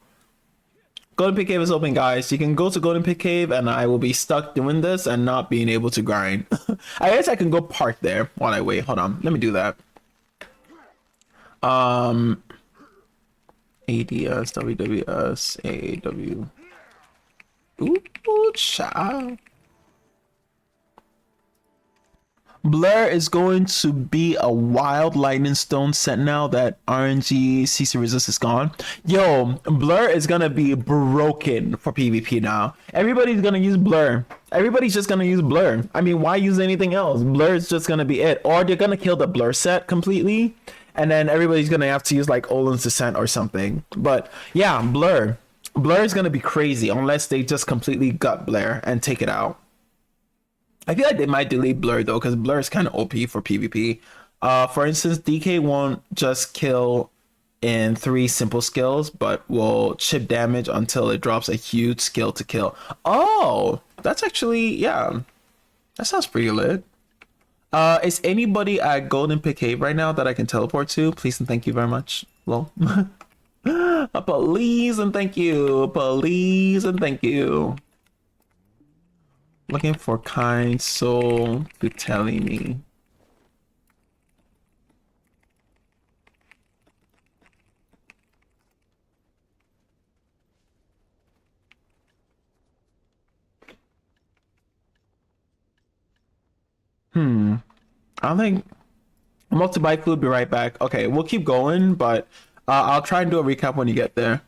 Golden Pit Cave is open, guys. You can go to Golden Pit Cave, and I will be stuck doing this and not being able to grind. I guess I can go park there while I wait. Hold on. Let me do that. ADS, WWS, AAW. Ooh, child. Blur is going to be a wild lightning stone set now that RNG CC resist is gone. Yo, Blur is gonna be broken for PvP now. Everybody's gonna use Blur. Everybody's just gonna use Blur. I mean, why use anything else? Blur is just gonna be it. Or they're gonna kill the Blur set completely, and then everybody's gonna have to use like Olin's Descent or something. But yeah, Blur is gonna be crazy unless they just completely gut Blur and take it out. I feel like they might delete Blur though, because Blur is kind of OP for PvP. For instance, DK won't just kill in 3 simple skills, but will chip damage until it drops a huge skill to kill. Oh, that's actually, yeah, that sounds pretty lit. Is anybody at Golden Pit Cave right now that I can teleport to? Please and thank you very much. Well, please and thank you. Please and thank you. Looking for kind soul to telling me. I don't think I'm up to buy food. Be right back. Okay, we'll keep going, but I'll try and do a recap when you get there.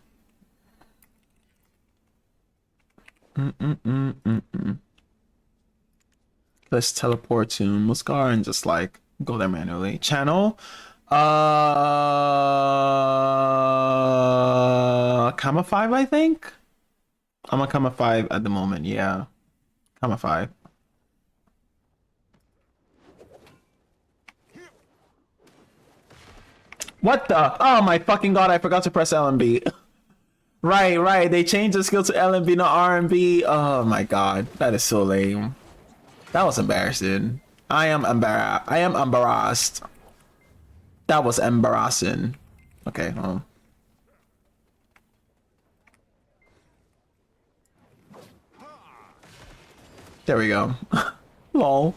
Let's teleport to Muscar and just like go there manually. Channel. Comma 5, I think. I'm a comma 5 at the moment, yeah. Comma 5. What the? Oh my fucking god, I forgot to press LMB. Right. They changed the skill to LMB, not RMB. Oh my god, that is so lame. That was embarrassing. I am embarrassed. That was embarrassing. Okay, well. There we go. Lol.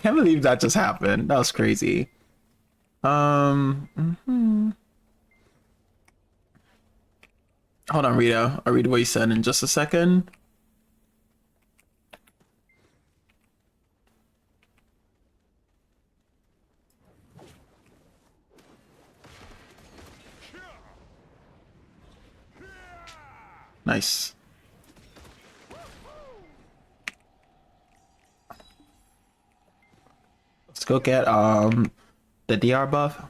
Can't believe that just happened. That was crazy. Hold on, Rita. I'll read what you said in just a second. Nice. Let's go get the DR buff.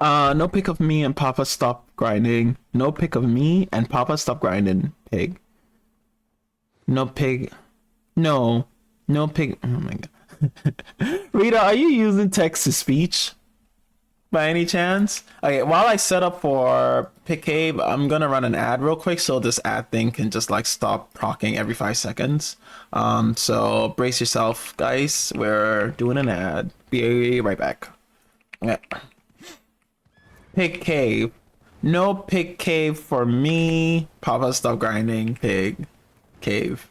No pick of me and Papa stop grinding. No pick of me and Papa stop grinding. Pig. No pig. No pig. Oh my god. Rita, are you using text to speech by any chance? Okay, while I set up for Pick Cave, I'm gonna run an ad real quick so this ad thing can just like stop procking every 5 seconds. So brace yourself, guys. We're doing an ad. Be right back. Yeah. Pick Cave. No Pick Cave for me. Papa stop grinding. Pig Cave.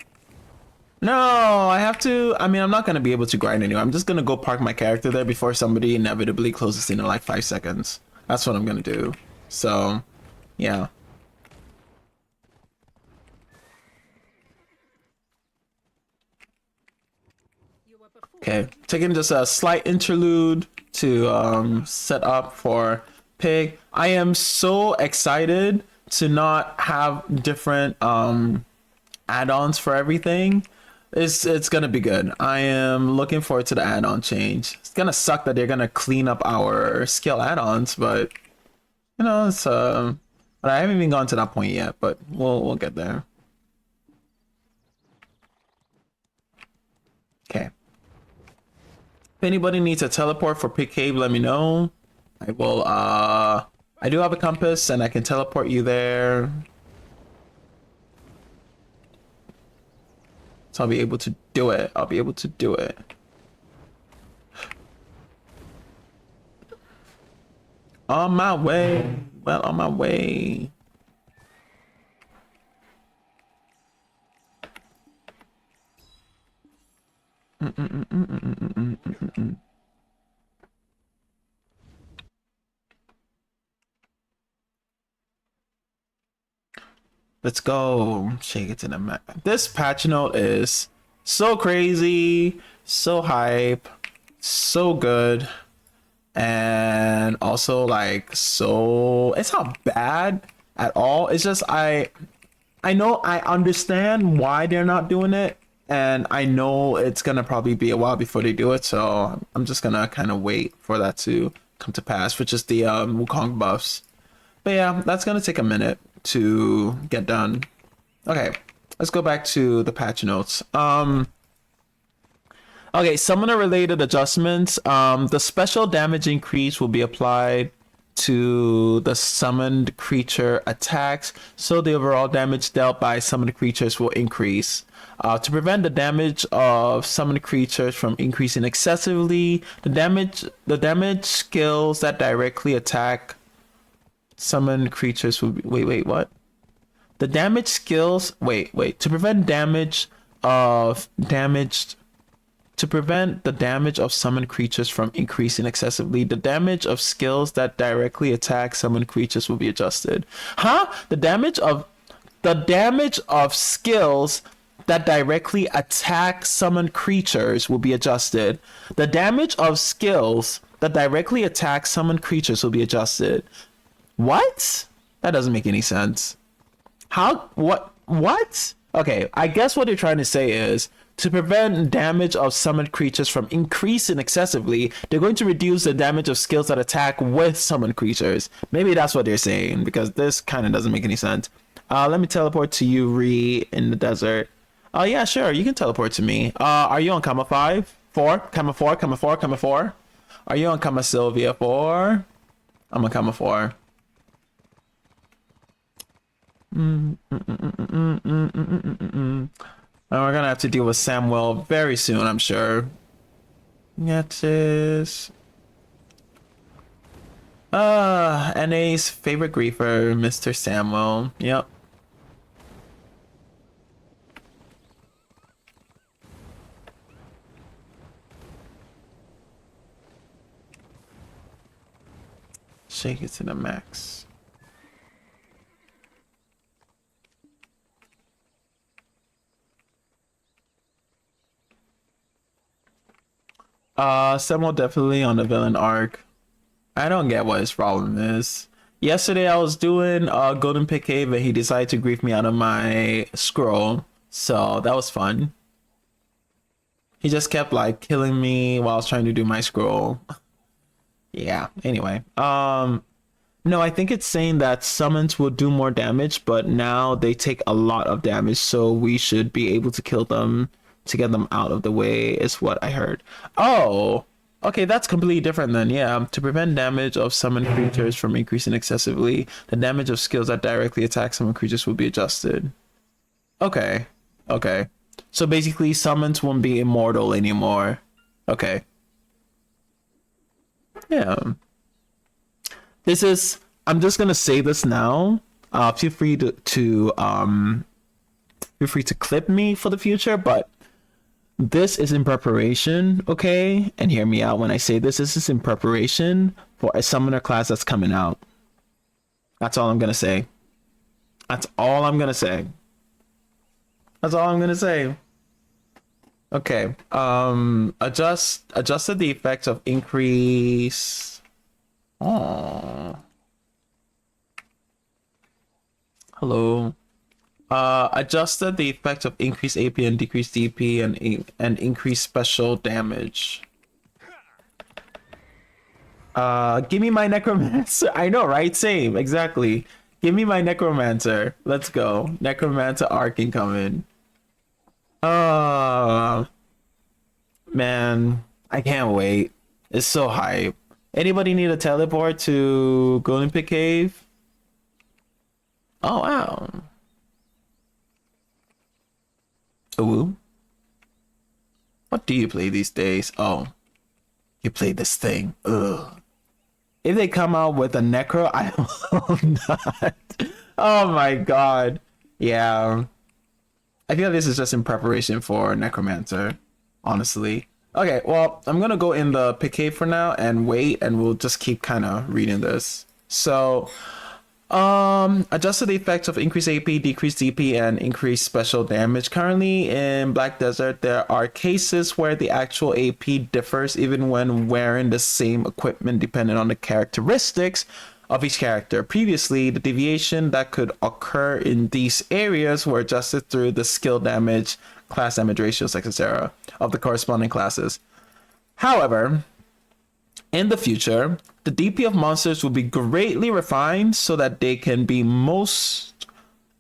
No, I have to. I mean, I'm not going to be able to grind anyway. I'm just going to go park my character there before somebody inevitably closes in like 5 seconds. That's what I'm going to do. So, yeah. Okay, taking just a slight interlude to set up for Pig. I am so excited to not have different add-ons for everything. It's gonna be good. I am looking forward to the add-on change. It's gonna suck that they're gonna clean up our skill add-ons, but you know, it's but I haven't even gone to that point yet, but we'll get there. Okay. If anybody needs a teleport for Pig Cave, let me know. I will, I do have a compass and I can teleport you there. So I'll be able to do it. I'll be able to do it. On my way. Well, on my way. Let's go. Shake it to the max. This patch note is so crazy, so hype, so good, and also like so. It's not bad at all. It's just I know I understand why they're not doing it, and I know it's gonna probably be a while before they do it. So I'm just gonna kind of wait for that to come to pass, which is the Wukong buffs. But yeah, that's gonna take a minute to get done. Okay, let's go back to the patch notes. Okay, summoner related adjustments. The special damage increase will be applied to the summoned creature attacks, so the overall damage dealt by summoned creatures will increase. To prevent the damage of summoned creatures from increasing excessively, the damage skills that directly attack summoned creatures will be, wait, what? The damage skills, wait, to prevent to prevent the damage of summoned creatures from increasing excessively, the damage of skills that directly attack summoned creatures will be adjusted. Huh? The damage of skills that directly attack summoned creatures will be adjusted. The damage of skills that directly attack summoned creatures will be adjusted. What? That doesn't make any sense. How? What? Okay, I guess what they're trying to say is to prevent damage of summoned creatures from increasing excessively, they're going to reduce the damage of skills that attack with summoned creatures. Maybe that's what they're saying, because this kind of doesn't make any sense. Let me teleport to you, Ree, in the desert. Oh, yeah, sure, you can teleport to me. Are you on Kama 5? 4? Kama 4? Kama 4? Kama 4? Are you on Kama Sylvia 4? I'm on Kama 4. And we're gonna have to deal with Samuel very soon, I'm sure. Get this. NA's favorite griefer, Mr. Samuel. Yep. Shake it to the max. Samuel definitely on the villain arc. I don't get what his problem is. Yesterday I was doing Golden Pick Cave and he decided to grief me out of my scroll. So that was fun. He just kept like killing me while I was trying to do my scroll. Yeah, anyway. No, I think it's saying that summons will do more damage, but now they take a lot of damage, so we should be able to kill them to get them out of the way, is what I heard. Oh, okay, that's completely different then. Yeah, to prevent damage of summoned creatures from increasing excessively, the damage of skills that directly attack summoned creatures will be adjusted. Okay, okay. So basically, summons won't be immortal anymore. Okay. Yeah. This is, I'm just gonna say this now. Feel free to feel free to clip me for the future, but this is in preparation, okay? And hear me out when I say this. This is in preparation for a summoner class that's coming out. That's all I'm gonna say. That's all I'm gonna say. That's all I'm gonna say. Okay. Adjusted the effects of increase. Oh. Hello. Adjusted the effect of increased AP and decreased DP and increased special damage. Give me my necromancer. I know, right? Same, exactly. Give me my necromancer. Let's go. Necromancer arc incoming. Man, I can't wait. It's so hype. Anybody need a teleport to Golden Pit Cave? Oh wow. Ooh. What do you play these days? Oh, you play this thing. Ugh. If they come out with a Necro, I will not. Oh my god. Yeah. I feel like this is just in preparation for Necromancer, honestly. Okay, well, I'm gonna go in the Picade for now and wait, and we'll just keep kind of reading this. So, adjusted the effects of increased AP, decreased DP, and increased special damage. Currently in Black Desert, there are cases where the actual AP differs even when wearing the same equipment depending on the characteristics of each character. Previously, the deviation that could occur in these areas were adjusted through the skill damage, class damage ratios, etc. of the corresponding classes. However, in the future, the DP of monsters will be greatly refined so that they can be most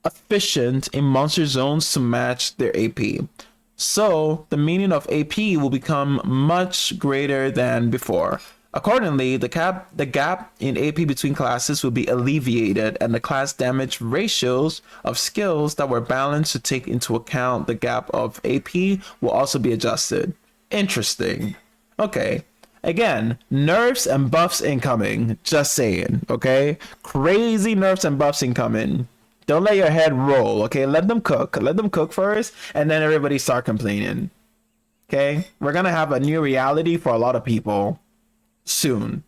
efficient in monster zones to match their AP. So, the meaning of AP will become much greater than before. Accordingly, the gap in AP between classes will be alleviated, and the class damage ratios of skills that were balanced to take into account the gap of AP will also be adjusted. Interesting. Okay. Again, nerfs and buffs incoming. Just saying, okay? Crazy nerfs and buffs incoming. Don't let your head roll, okay? Let them cook. Let them cook first, and then everybody start complaining. Okay? We're gonna have a new reality for a lot of people soon.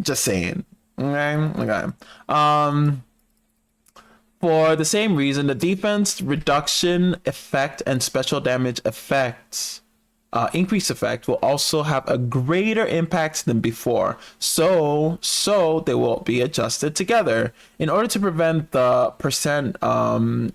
Just saying. Okay. For the same reason, the defense reduction effect and special damage effects increase effect will also have a greater impact than before. So they will be adjusted together. In order to prevent the percent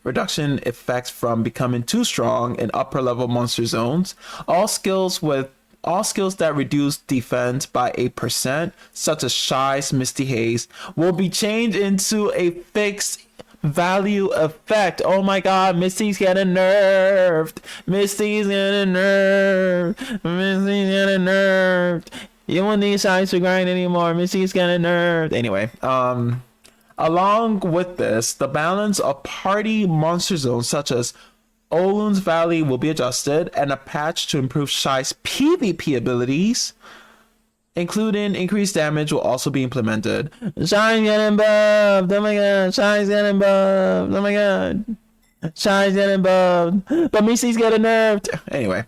reduction effects from becoming too strong in upper level monster zones, all skills that reduce defense by 8%, such as Shy's Misty Haze, will be changed into a fixed value effect. Oh my god, Misty's getting nerfed. Misty's getting nerfed. Misty's getting nerfed. You won't need Shy's to grind anymore. Misty's getting nerfed. Anyway, along with this, the balance of party monster zones such as Olun's Valley will be adjusted, and a patch to improve Shy's PvP abilities, including increased damage, will also be implemented. Shy's getting buffed! Oh my god! Shy's getting buffed! Oh my god! Shy's getting buffed! But Misty's getting nerfed! Anyway,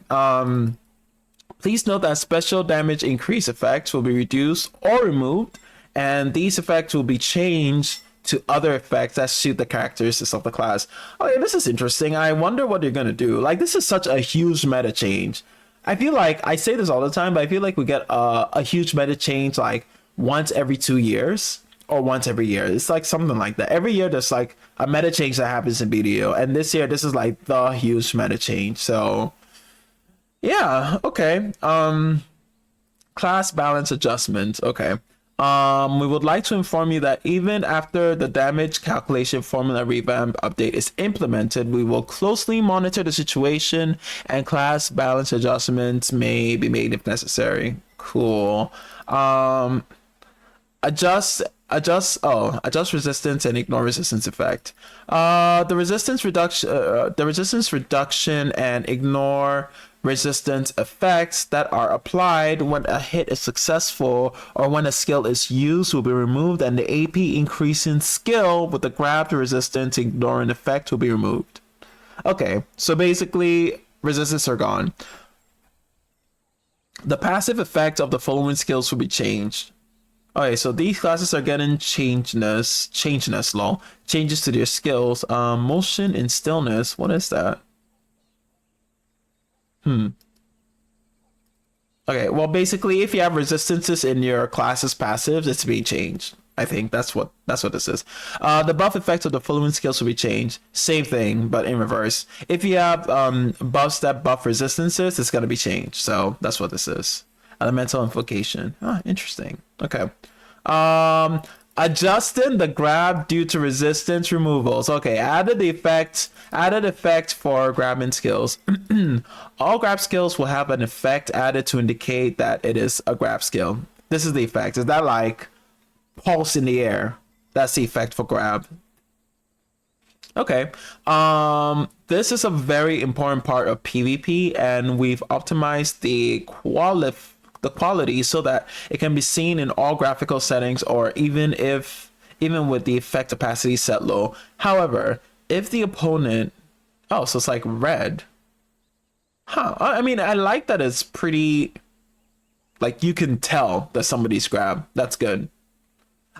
please note that special damage increase effects will be reduced or removed, and these effects will be changed to other effects that suit the characteristics of the class. Okay, this is interesting. I wonder what they're gonna do. Like, this is such a huge meta change. I feel like, I say this all the time, but I feel like we get a huge meta change like once every 2 years or once every year. It's like something like that. Every year there's like a meta change that happens in BDO, and this year this is like the huge meta change. So yeah, okay. Class balance adjustment. Okay. We would like to inform you that even after the damage calculation formula revamp update is implemented, we will closely monitor the situation, and class balance adjustments may be made if necessary. Cool. Adjust resistance and ignore resistance effect. The resistance reduction and ignore resistance effects that are applied when a hit is successful or when a skill is used will be removed, and the AP increasing skill with the grab to resistance ignoring effect will be removed. Okay, so basically resistance are gone. The passive effect of the following skills will be changed. Okay, so these classes are getting changes to their skills. Motion and stillness. What is that? Okay, well, basically, if you have resistances in your class's passives, it's being changed. I think that's what this is. The buff effects of the following skills will be changed. Same thing, but in reverse. If you have buffs that buff resistances, it's gonna be changed. So that's what this is. Elemental invocation. Ah, interesting. Okay. Adjusting the grab due to resistance removals. Okay, added effect for grabbing skills. All grab skills will have an effect added to indicate that it is a grab skill. This is the effect. Is that like pulse in the air? That's the effect for grab. Okay. This is a very important part of PvP, and we've optimized the quality so that it can be seen in all graphical settings, or even with the effect opacity set low. However, if the opponent, oh, so it's like red. Huh. I mean, I like that it's pretty, like, you can tell that somebody's grab. That's good.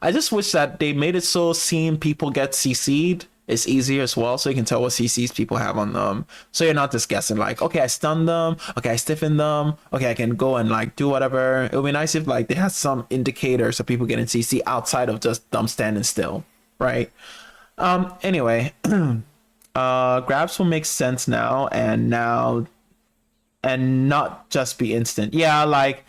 I just wish that they made it so seeing people get CC'd is easier as well, so you can tell what CCs people have on them. So you're not just guessing like, okay, I stunned them, okay, I stiffened them, okay, I can go and like do whatever. It would be nice if like they had some indicators of people getting CC outside of just them standing still, right? Anyway, grabs will make sense now, and not just be instant. Yeah, like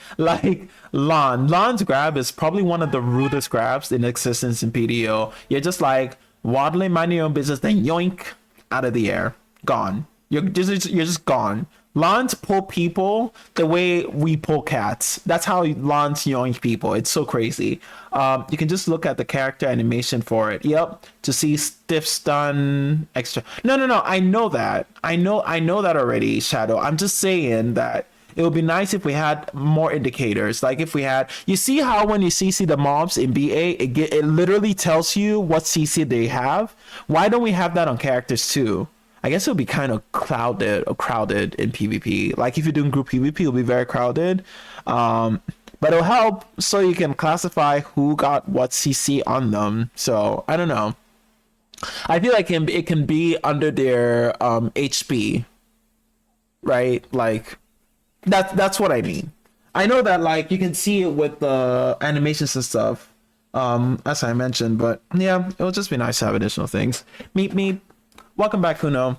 Lon's grab is probably one of the rudest grabs in existence in PDO. You're just like waddling, minding your own business, then yoink, out of the air, gone. You're just gone. Lons pull people the way we pull cats. That's how Lons yoink people. It's so crazy. You can just look at the character animation for it. Yep, to see stiff stun extra. No. I know that. I know that already, Shadow. I'm just saying that it would be nice if we had more indicators. Like if we had, you see how when you CC the mobs in BA, it literally tells you what CC they have. Why don't we have that on characters too? I guess it'll be kind of crowded in PvP. Like if you're doing group PvP, it'll be very crowded. But it'll help so you can classify who got what CC on them. So I don't know. I feel like it can be under their HP, right? Like that's what I mean. I know that like you can see it with the animations and stuff, as I mentioned. But yeah, it would just be nice to have additional things. Meep. Welcome back, Kuno.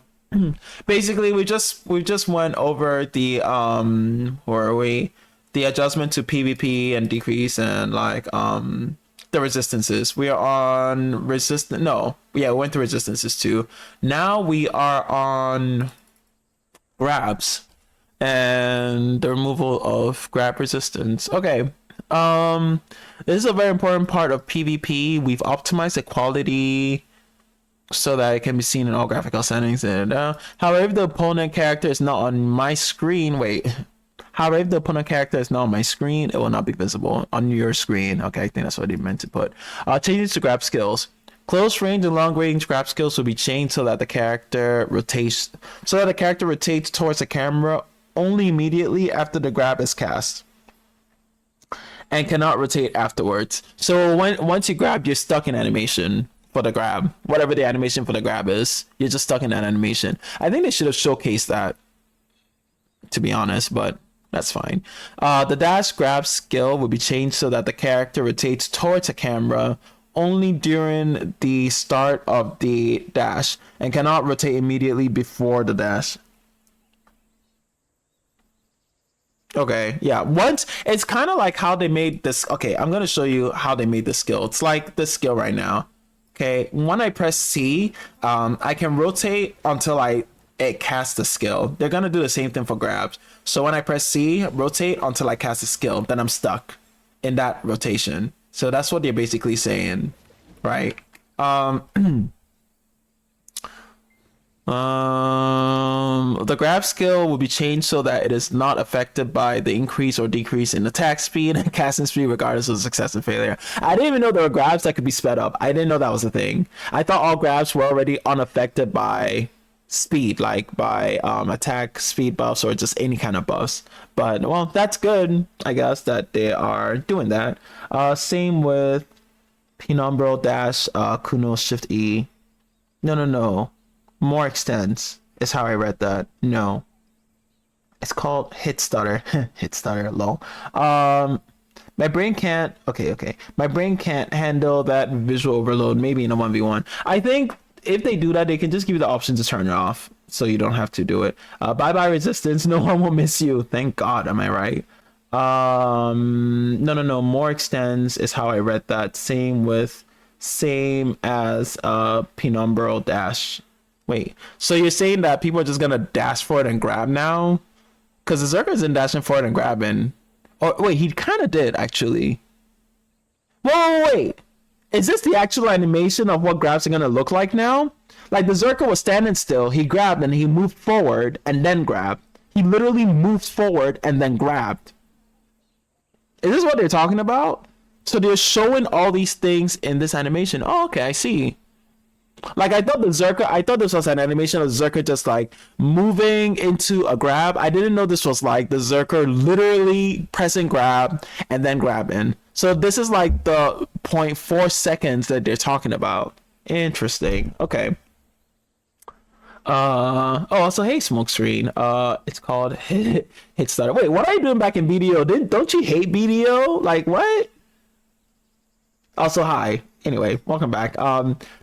Basically, we just went over the where are we? The adjustment to PvP and decrease and like the resistances. We are on resistance. No, yeah, we went to resistances too. Now we are on grabs and the removal of grab resistance. Okay. This is a very important part of PvP. We've optimized the quality so that it can be seen in all graphical settings. And however, if the opponent character is not on my screen, however, if the opponent character is not on my screen, it will not be visible on your screen. Okay, I think that's what he meant to put. Changes to grab skills. Close range and long range grab skills will be changed so that the character rotates towards the camera only immediately after the grab is cast, and cannot rotate afterwards. So once you grab, you're stuck in animation for the grab. Whatever the animation for the grab is, you're just stuck in that animation. I think they should have showcased that, to be honest, but that's fine. The dash grab skill will be changed so that the character rotates towards a camera only during the start of the dash and cannot rotate immediately before the dash. Okay, yeah. Once it's kind of like how they made this. Okay, I'm gonna show you how they made this skill. It's like this skill right now. Okay, when I press C, I can rotate until it casts the skill. They're gonna do the same thing for grabs. So when I press C, rotate until I cast a skill, then I'm stuck in that rotation. So that's what they're basically saying, right? The grab skill will be changed so that it is not affected by the increase or decrease in attack speed and casting speed regardless of success and failure. I didn't even know there were grabs that could be sped up. I didn't know that was a thing. I thought all grabs were already unaffected by speed, like by attack speed buffs or just any kind of buffs. But well, that's good, I guess, that they are doing that. Same with Penumbral dash Kuno shift E. No. More extends is how I read that. No, it's called hit stutter. Hit stutter, lol. My brain can't. Okay. My brain can't handle that visual overload. Maybe in a 1v1. I think if they do that, they can just give you the option to turn it off, so you don't have to do it. Bye resistance. No one will miss you. Thank God. Am I right? No. More extends is how I read that. Same as penumbral dash. Wait, so you're saying that people are just gonna dash for it and grab now? Because the Zerker isn't dashing for it and grabbing. Or wait, he kind of did actually. Wait. Is this the actual animation of what grabs are gonna look like now? Like the Zerker was standing still, he grabbed and he moved forward and then grabbed. He literally moved forward and then grabbed. Is this what they're talking about? So they're showing all these things in this animation. Oh, okay, I see. Like I thought this was an animation of Zerker just like moving into a grab. I didn't know this was like the Zerker literally pressing grab and then grabbing. So this is like the zero point 0.4 seconds that they're talking about. Interesting. Okay. Also hey smoke screen. It's called hit starter. Wait, what are you doing back in BDO? Don't you hate BDO? Like what? Also hi. Anyway, welcome back.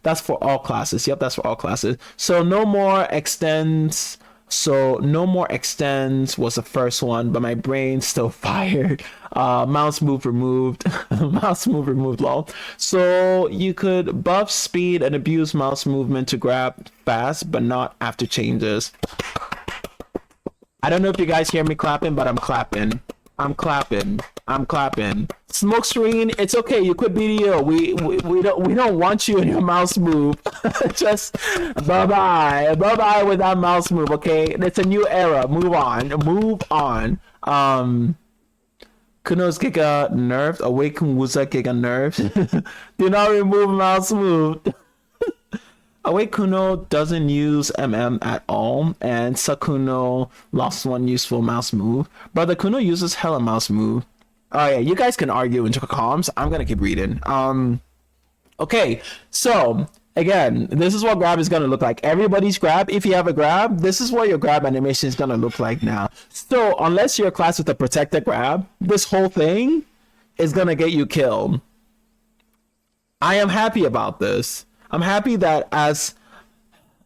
That's for all classes. Yep, that's for all classes. So no more extends. So no more extends was the first one, but my brain still fired. Mouse move removed. Mouse move removed, lol. So you could buff speed and abuse mouse movement to grab fast, but not after changes. I don't know if you guys hear me clapping, but I'm clapping. I'm clapping. Smoke screen, it's okay. You quit BDO. We don't want you in your mouse move. Just bye bye with that mouse move. Okay, it's a new era. Move on. Kuno's Giga nerfed. Awaken Wusa Giga nerfed. Do not remove mouse move. Awake Kuno doesn't use at all, and Sakuno lost one useful mouse move. Brother Kuno uses hella mouse move. Oh yeah, you guys can argue into comms. I'm gonna keep reading. Okay, so again, this is what grab is gonna look like. Everybody's grab. If you have a grab, this is what your grab animation is gonna look like now. So unless you're a class with a protected grab, this whole thing is gonna get you killed. I am happy about this. I'm happy that as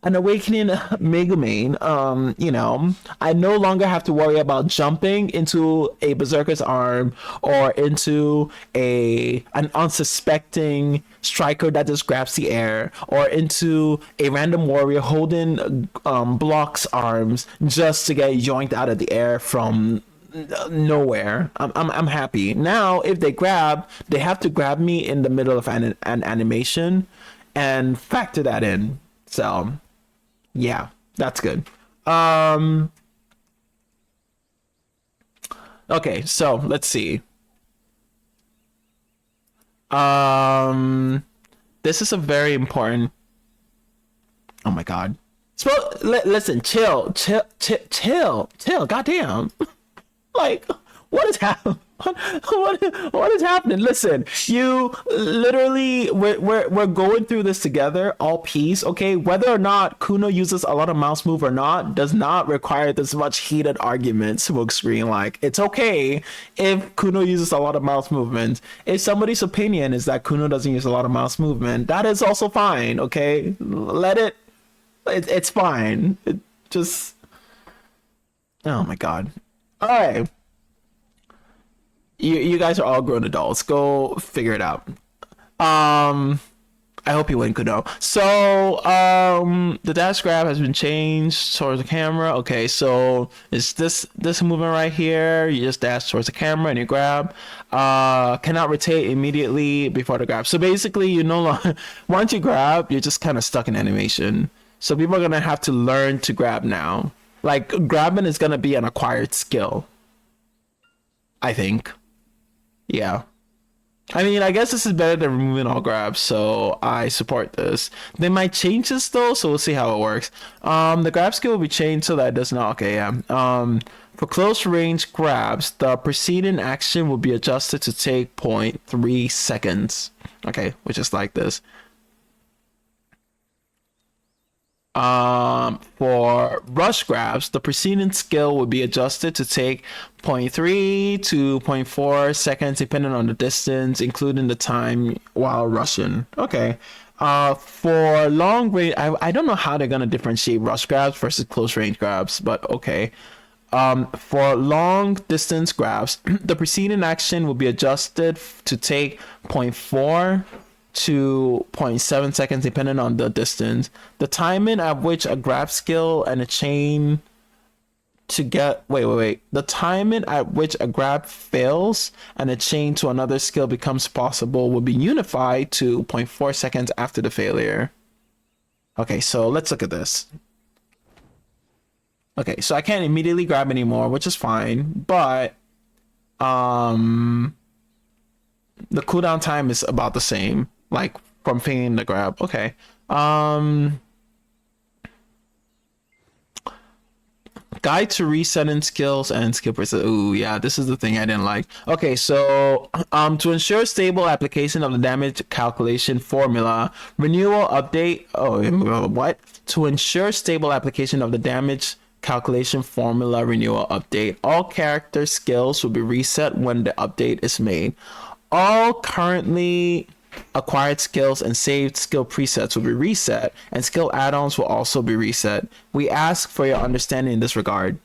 an awakening Megumane, I no longer have to worry about jumping into a berserker's arm or into an unsuspecting striker that just grabs the air or into a random warrior holding Block's arms just to get yoinked out of the air from nowhere. I'm happy. Now, if they grab, they have to grab me in the middle of an animation and factor that in. So yeah, that's good. Okay, so let's see. This is a very important. Oh my god. So listen, chill. Goddamn. Like, what is happening? What is happening? Listen, you literally, we're going through this together, all peace, okay? Whether or not Kuno uses a lot of mouse move or not does not require this much heated argument. Smoke screen, like, it's okay if Kuno uses a lot of mouse movement. If somebody's opinion is that Kuno doesn't use a lot of mouse movement, that is also fine, okay? It's fine. It just, oh my god. All right. You guys are all grown adults. Go figure it out. I hope you win, Kuno. So, the dash grab has been changed towards the camera. Okay, so it's this movement right here. You just dash towards the camera and you grab. Cannot rotate immediately before the grab. So basically, you no longer once you grab, you're just kind of stuck in animation. So people are gonna have to learn to grab now. Like grabbing is gonna be an acquired skill, I think. Yeah. I mean, I guess this is better than removing all grabs, so I support this. They might change this though, so we'll see how it works. The grab skill will be changed so that it does not. Okay, yeah. For close range grabs, the preceding action will be adjusted to take 0.3 seconds. Okay, which is like this. For rush grabs, the preceding skill will be adjusted to take 0.3 to 0.4 seconds depending on the distance, including the time while rushing. Okay. For long range, I don't know how they're gonna differentiate rush grabs versus close range grabs, but okay. For long distance grabs, the preceding action will be adjusted to take zero point 0.4 to 0.7 seconds depending on the distance. The timing at which a grab skill and a chain to get the timing at which a grab fails and a chain to another skill becomes possible will be unified to 0 0.4 seconds after the failure. Okay, so let's look at this. Okay, so I can't immediately grab anymore, which is fine, but the cooldown time is about the same, like from fingering the grab. Okay. Guide to resetting skills and skill percent. Ooh, yeah, this is the thing I didn't like. Okay, so to ensure stable application of the damage calculation formula, renewal update. Oh, what? To ensure stable application of the damage calculation formula renewal update, all character skills will be reset when the update is made. All currently acquired skills and saved skill presets will be reset, and skill add-ons will also be reset. We ask for your understanding in this regard.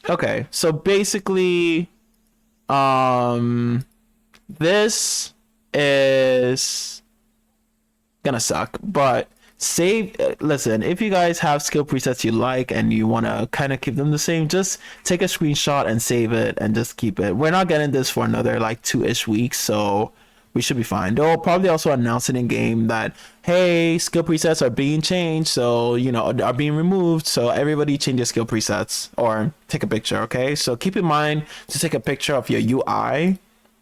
Okay, so basically, this is gonna suck, but listen, if you guys have skill presets you like and you want to kind of keep them the same, just take a screenshot and save it and just keep it. We're not getting this for another like 2-ish weeks, so we should be fine. They'll probably also announce it in game that, hey, skill presets are being changed, so are being removed, so everybody change your skill presets or take a picture. Okay, so keep in mind to take a picture of your UI,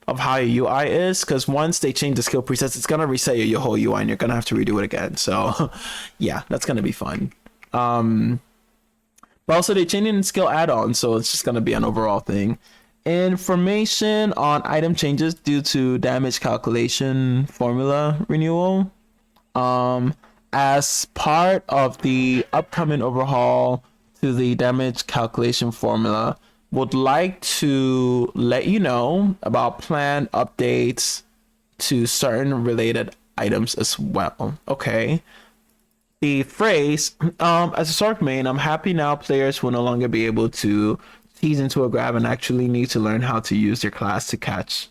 of how your UI is, because once they change the skill presets, it's gonna reset your whole UI and you're gonna have to redo it again. So yeah, that's gonna be fun. But also they changing skill add-ons, so it's just gonna be an overall thing. Information on item changes due to damage calculation formula renewal. As part of the upcoming overhaul to the damage calculation formula, would like to let you know about planned updates to certain related items as well. Okay. The phrase, as a Sark main, I'm happy now players will no longer be able to tease into a grab and actually need to learn how to use their class to catch,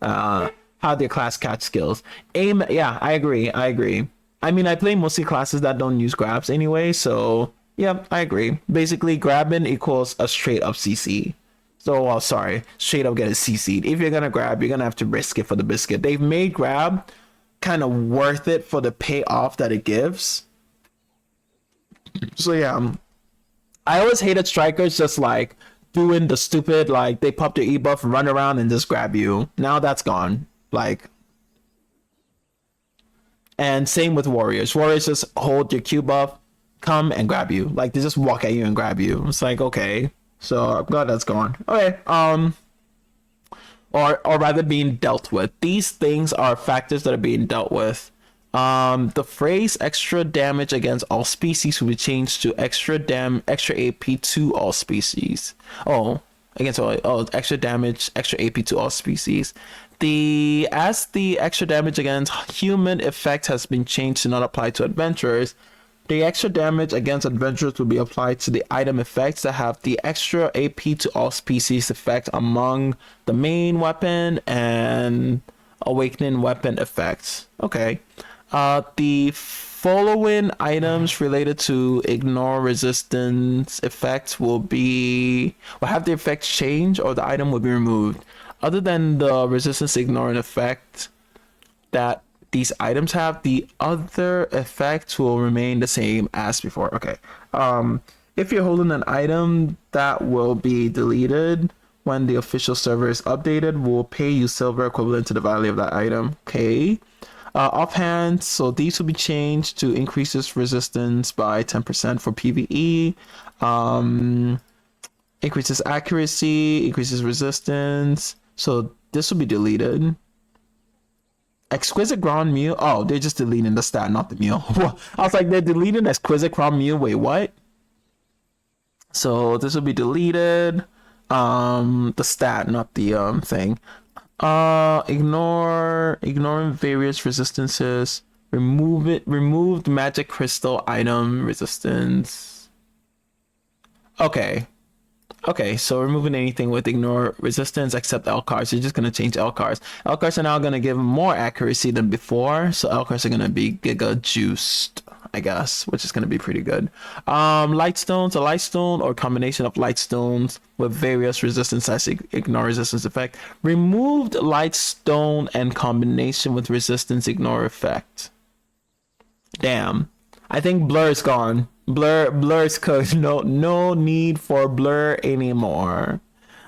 how their class catch skills. Yeah, I agree. I mean, I play mostly classes that don't use grabs anyway, so yeah, I agree. Basically, grabbing equals a straight up CC. So, straight up get a CC'd. If you're gonna grab, you're gonna have to risk it for the biscuit. They've made grab kind of worth it for the payoff that it gives. So yeah, I always hated strikers just like doing the stupid, like they pop their E buff, run around and just grab you. Now that's gone. Like, and same with warriors. Warriors just hold your Q buff, come and grab you. Like they just walk at you and grab you. It's like, okay, so I'm glad that's gone. Okay, or rather being dealt with. These things are factors that are being dealt with. The phrase extra damage against all species will be changed to extra AP to all species. Extra damage, extra AP to all species. As the extra damage against human effect has been changed to not apply to adventurers, the extra damage against adventurers will be applied to the item effects that have the extra AP to all species effect among the main weapon and awakening weapon effects. Okay. The following items related to ignore resistance effects will have the effects change or the item will be removed. Other than the resistance ignoring effect that these items have, the other effects will remain the same as before. Okay. If you're holding an item that will be deleted when the official server is updated, will pay you silver equivalent to the value of that item. Okay. Offhand, so these will be changed to increases resistance by 10% for PvE, increases accuracy, increases resistance. So this will be deleted. Exquisite Ground Meal. Oh, they're just deleting the stat, not the meal. I was like, they're deleting Exquisite Ground Meal. Wait, what? So this will be deleted. The stat, not the thing. Ignoring various resistances. Removed magic crystal item resistance. Okay. Okay, so removing anything with ignore resistance except L cards. You're just gonna change L cards. L cards are now gonna give more accuracy than before, so L cards are gonna be giga juiced, I guess, which is gonna be pretty good. Light stones, a light stone or combination of light stones with various resistance as ignore resistance effect. Removed light stone and combination with resistance ignore effect. Damn. I think blur is gone. Blur's cooked. No need for blur anymore.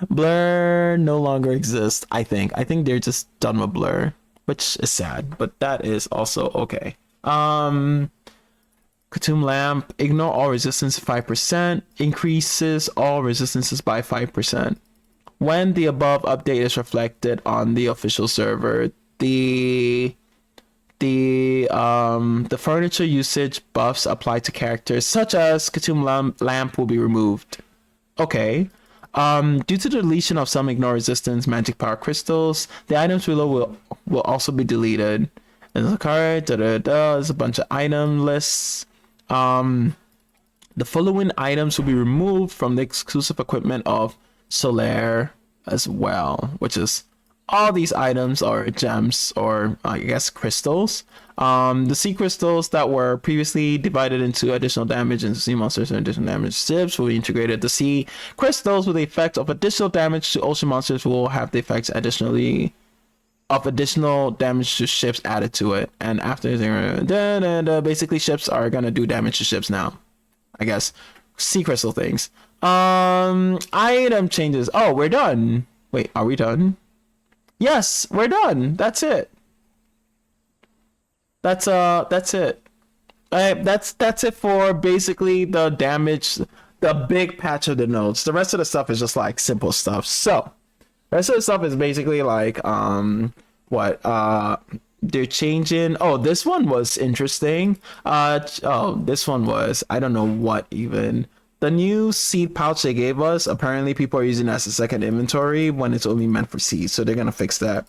Blur no longer exists, I think. I think they're just done with blur, which is sad, but that is also okay. Khatum lamp, ignore all resistance 5%, increases all resistances by 5%. When the above update is reflected on the official server, the furniture usage buffs applied to characters such as Khatum lamp will be removed. Okay. Due to the deletion of some ignore resistance magic power crystals, the items below will also be deleted. There's a card, there's a bunch of item lists. The following items will be removed from the exclusive equipment of Solaire as well, which is all these items are gems or I guess crystals. The sea crystals that were previously divided into additional damage into sea monsters and additional damage to ships will be integrated. The sea crystals with the effect of additional damage to ocean monsters will have the effects additionally of additional damage to ships added to it. And after basically ships are gonna do damage to ships now, I guess. Sea crystal things. Item changes. Oh, we're done. Wait, are we done? Yes, we're done. That's it. That's it. That's it for basically the damage, the big patch of the nodes. The rest of the stuff is just like simple stuff. So, the rest of the stuff is basically like what they're changing. Oh, this one was interesting. This one was, I don't know what even. The new seed pouch they gave us, apparently people are using it as a second inventory when it's only meant for seeds, so they're gonna fix that.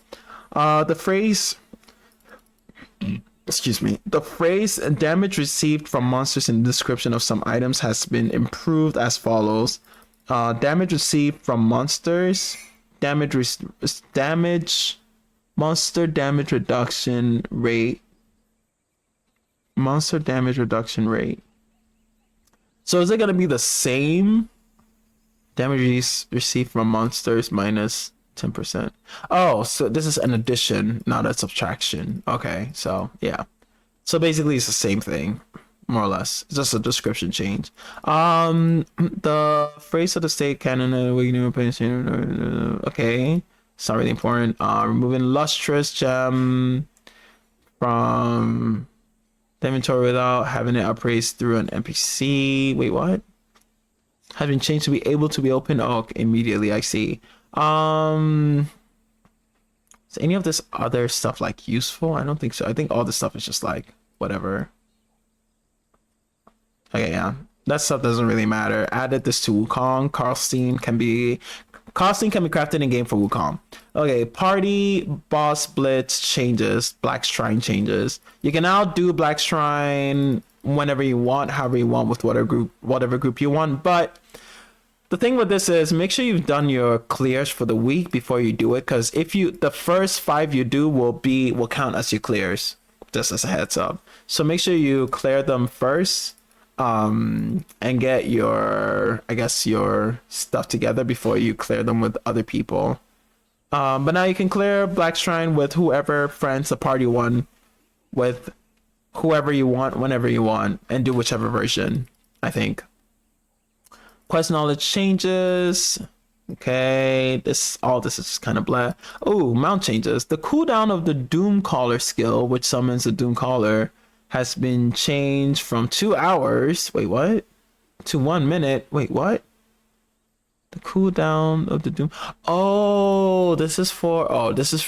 The phrase, excuse me, the phrase damage received from monsters in the description of some items has been improved as follows. Damage received from monsters, monster damage reduction rate, monster damage reduction rate. So is it gonna be the same? Damage received from monsters minus 10%. Oh, so this is an addition, not a subtraction. Okay, so yeah. So basically it's the same thing, more or less. It's just a description change. The phrase of the state canon okay. It's not really important. Removing lustrous gem from the inventory without having it appraised through an NPC. Wait, what? Has been changed to be able to be opened. Oh, okay, immediately. I see. Is any of this other stuff like useful? I don't think so. I think all this stuff is just like whatever. Okay, yeah. That stuff doesn't really matter. Added this to Wukong. Karlstein can be crafted in game for Wukong. Okay, party boss blitz changes. Black Shrine changes. You can now do Black Shrine whenever you want, however you want, with whatever group you want. But the thing with this is make sure you've done your clears for the week before you do it, because if the first 5 you do will count as your clears. Just as a heads up. So make sure you clear them first. And get your stuff together before you clear them with other people. But now you can clear Black Shrine with whoever friends the party won, with whoever you want, whenever you want, and do whichever version, I think. Quest knowledge changes. Okay, all this is just kind of blah. Oh, mount changes. The cooldown of the Doom Caller skill, which summons the Doom Caller, has been changed from 2 hours. Wait, what? To 1 minute. Wait, what? The cooldown of the Doom. Oh, this is for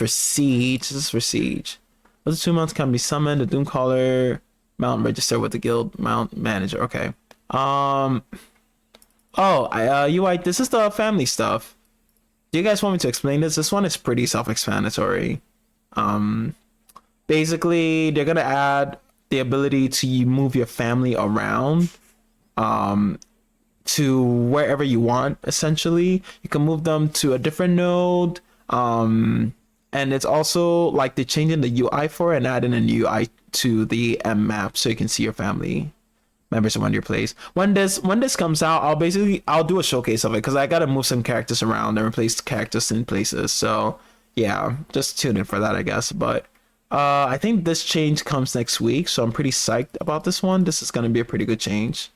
Siege. This is for Siege. Those 2 months can be summoned. The Doom Caller mount register with the guild mount manager. Okay. UI, this is the family stuff. Do you guys want me to explain this? This one is pretty self-explanatory. Basically, they're gonna add the ability to move your family around. to wherever you want. Essentially, you can move them to a different node. And it's also like they're changing the UI for it and adding a new UI to the M map so you can see your family members around your place. When this comes out, I'll do a showcase of it because I gotta move some characters around and replace characters in places. So yeah, just tune in for that, I guess. But I think this change comes next week, so I'm pretty psyched about this one. This is gonna be a pretty good change.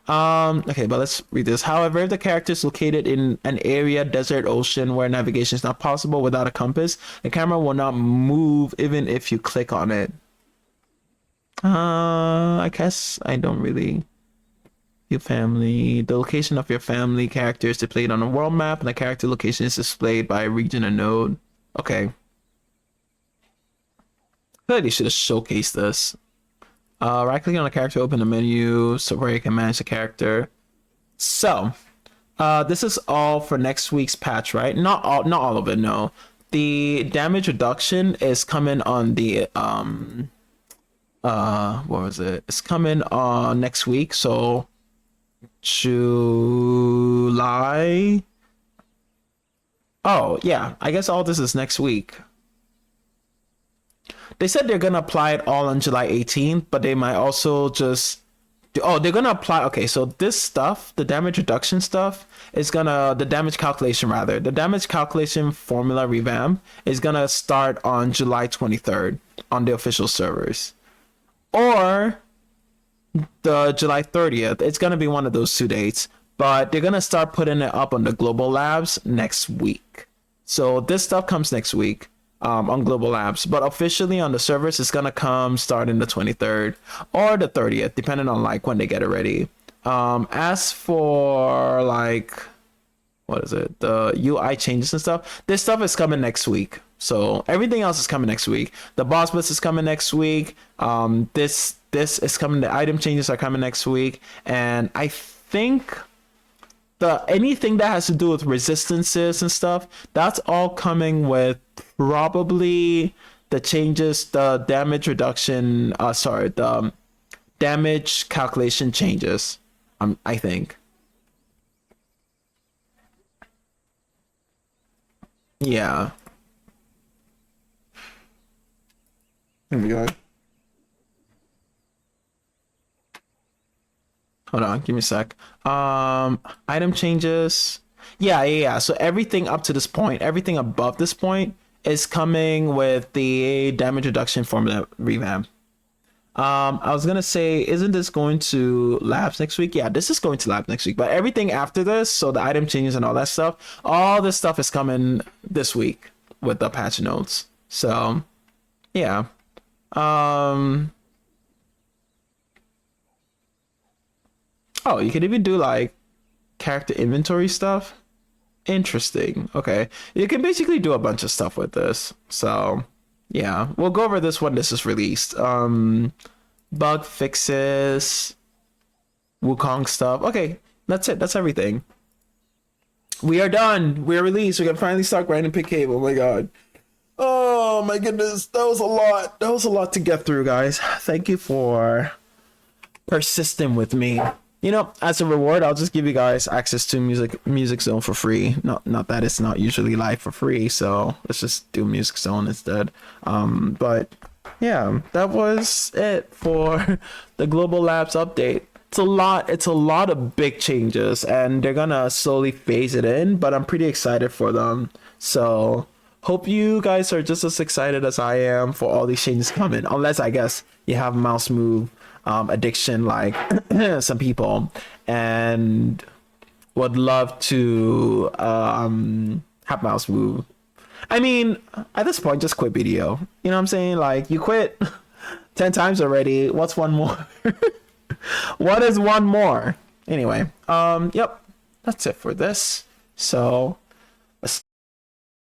Okay, but let's read this. However, if the character is located in an area, desert, ocean, where navigation is not possible without a compass, the camera will not move even if you click on it. I guess I don't really. Your family. The location of your family character is displayed on a world map, and the character location is displayed by region and node. Okay. I feel like they should have showcased this. Right click on a character, open the menu so where you can manage the character. So, this is all for next week's patch, right? Not all of it, no. The damage reduction is coming on the what was it? It's coming on next week, so July. Oh, yeah. I guess all this is next week. They said they're gonna apply it all on July 18th, but they might also just they're gonna apply. Okay, so this stuff, the damage reduction stuff, is gonna the damage calculation rather. The damage calculation formula revamp is gonna start on July 23rd on the official servers, or the July 30th. It's gonna be one of those 2 dates, but they're gonna start putting it up on the global labs next week. So this stuff comes next week. On global labs, but officially on the servers it's gonna come starting the 23rd or the 30th, depending on like when they get it ready. As for like what is it, the UI changes and stuff, this stuff is coming next week. So everything else is coming next week. The boss list is coming next week. This is coming. The item changes are coming next week, and I think anything that has to do with resistances and stuff, that's all coming with probably the changes, the damage reduction, the damage calculation changes, I think. Yeah. Here we go. Hold on, give me a sec. Item changes. Yeah. So everything up to this point, everything above this point is coming with the damage reduction formula revamp. I was gonna say, isn't this going to labs next week? Yeah, this is going to labs next week. But everything after this, so the item changes and all that stuff, all this stuff is coming this week with the patch notes. So, yeah. Oh, you can even do like character inventory stuff. Interesting. Okay. You can basically do a bunch of stuff with this. So, yeah. We'll go over this when this is released. Bug fixes, Wukong stuff. Okay. That's it. That's everything. We are done. We're released. We can finally start grinding pick cave. Oh my god. Oh my goodness. That was a lot. That was a lot to get through, guys. Thank you for persisting with me. You know, as a reward, I'll just give you guys access to Music Zone for free. Not that it's not usually live for free, so let's just do Music Zone instead. But yeah, that was it for the Global Labs update. It's a lot of big changes, and they're gonna slowly phase it in, but I'm pretty excited for them. So hope you guys are just as excited as I am for all these changes coming, unless I guess you have mouse move addiction like some people and would love to have mouse move. I mean, at this point, just quit video. You know what I'm saying? Like, you quit 10 times already. What's one more? What is one more? Anyway, yep, that's it for this. So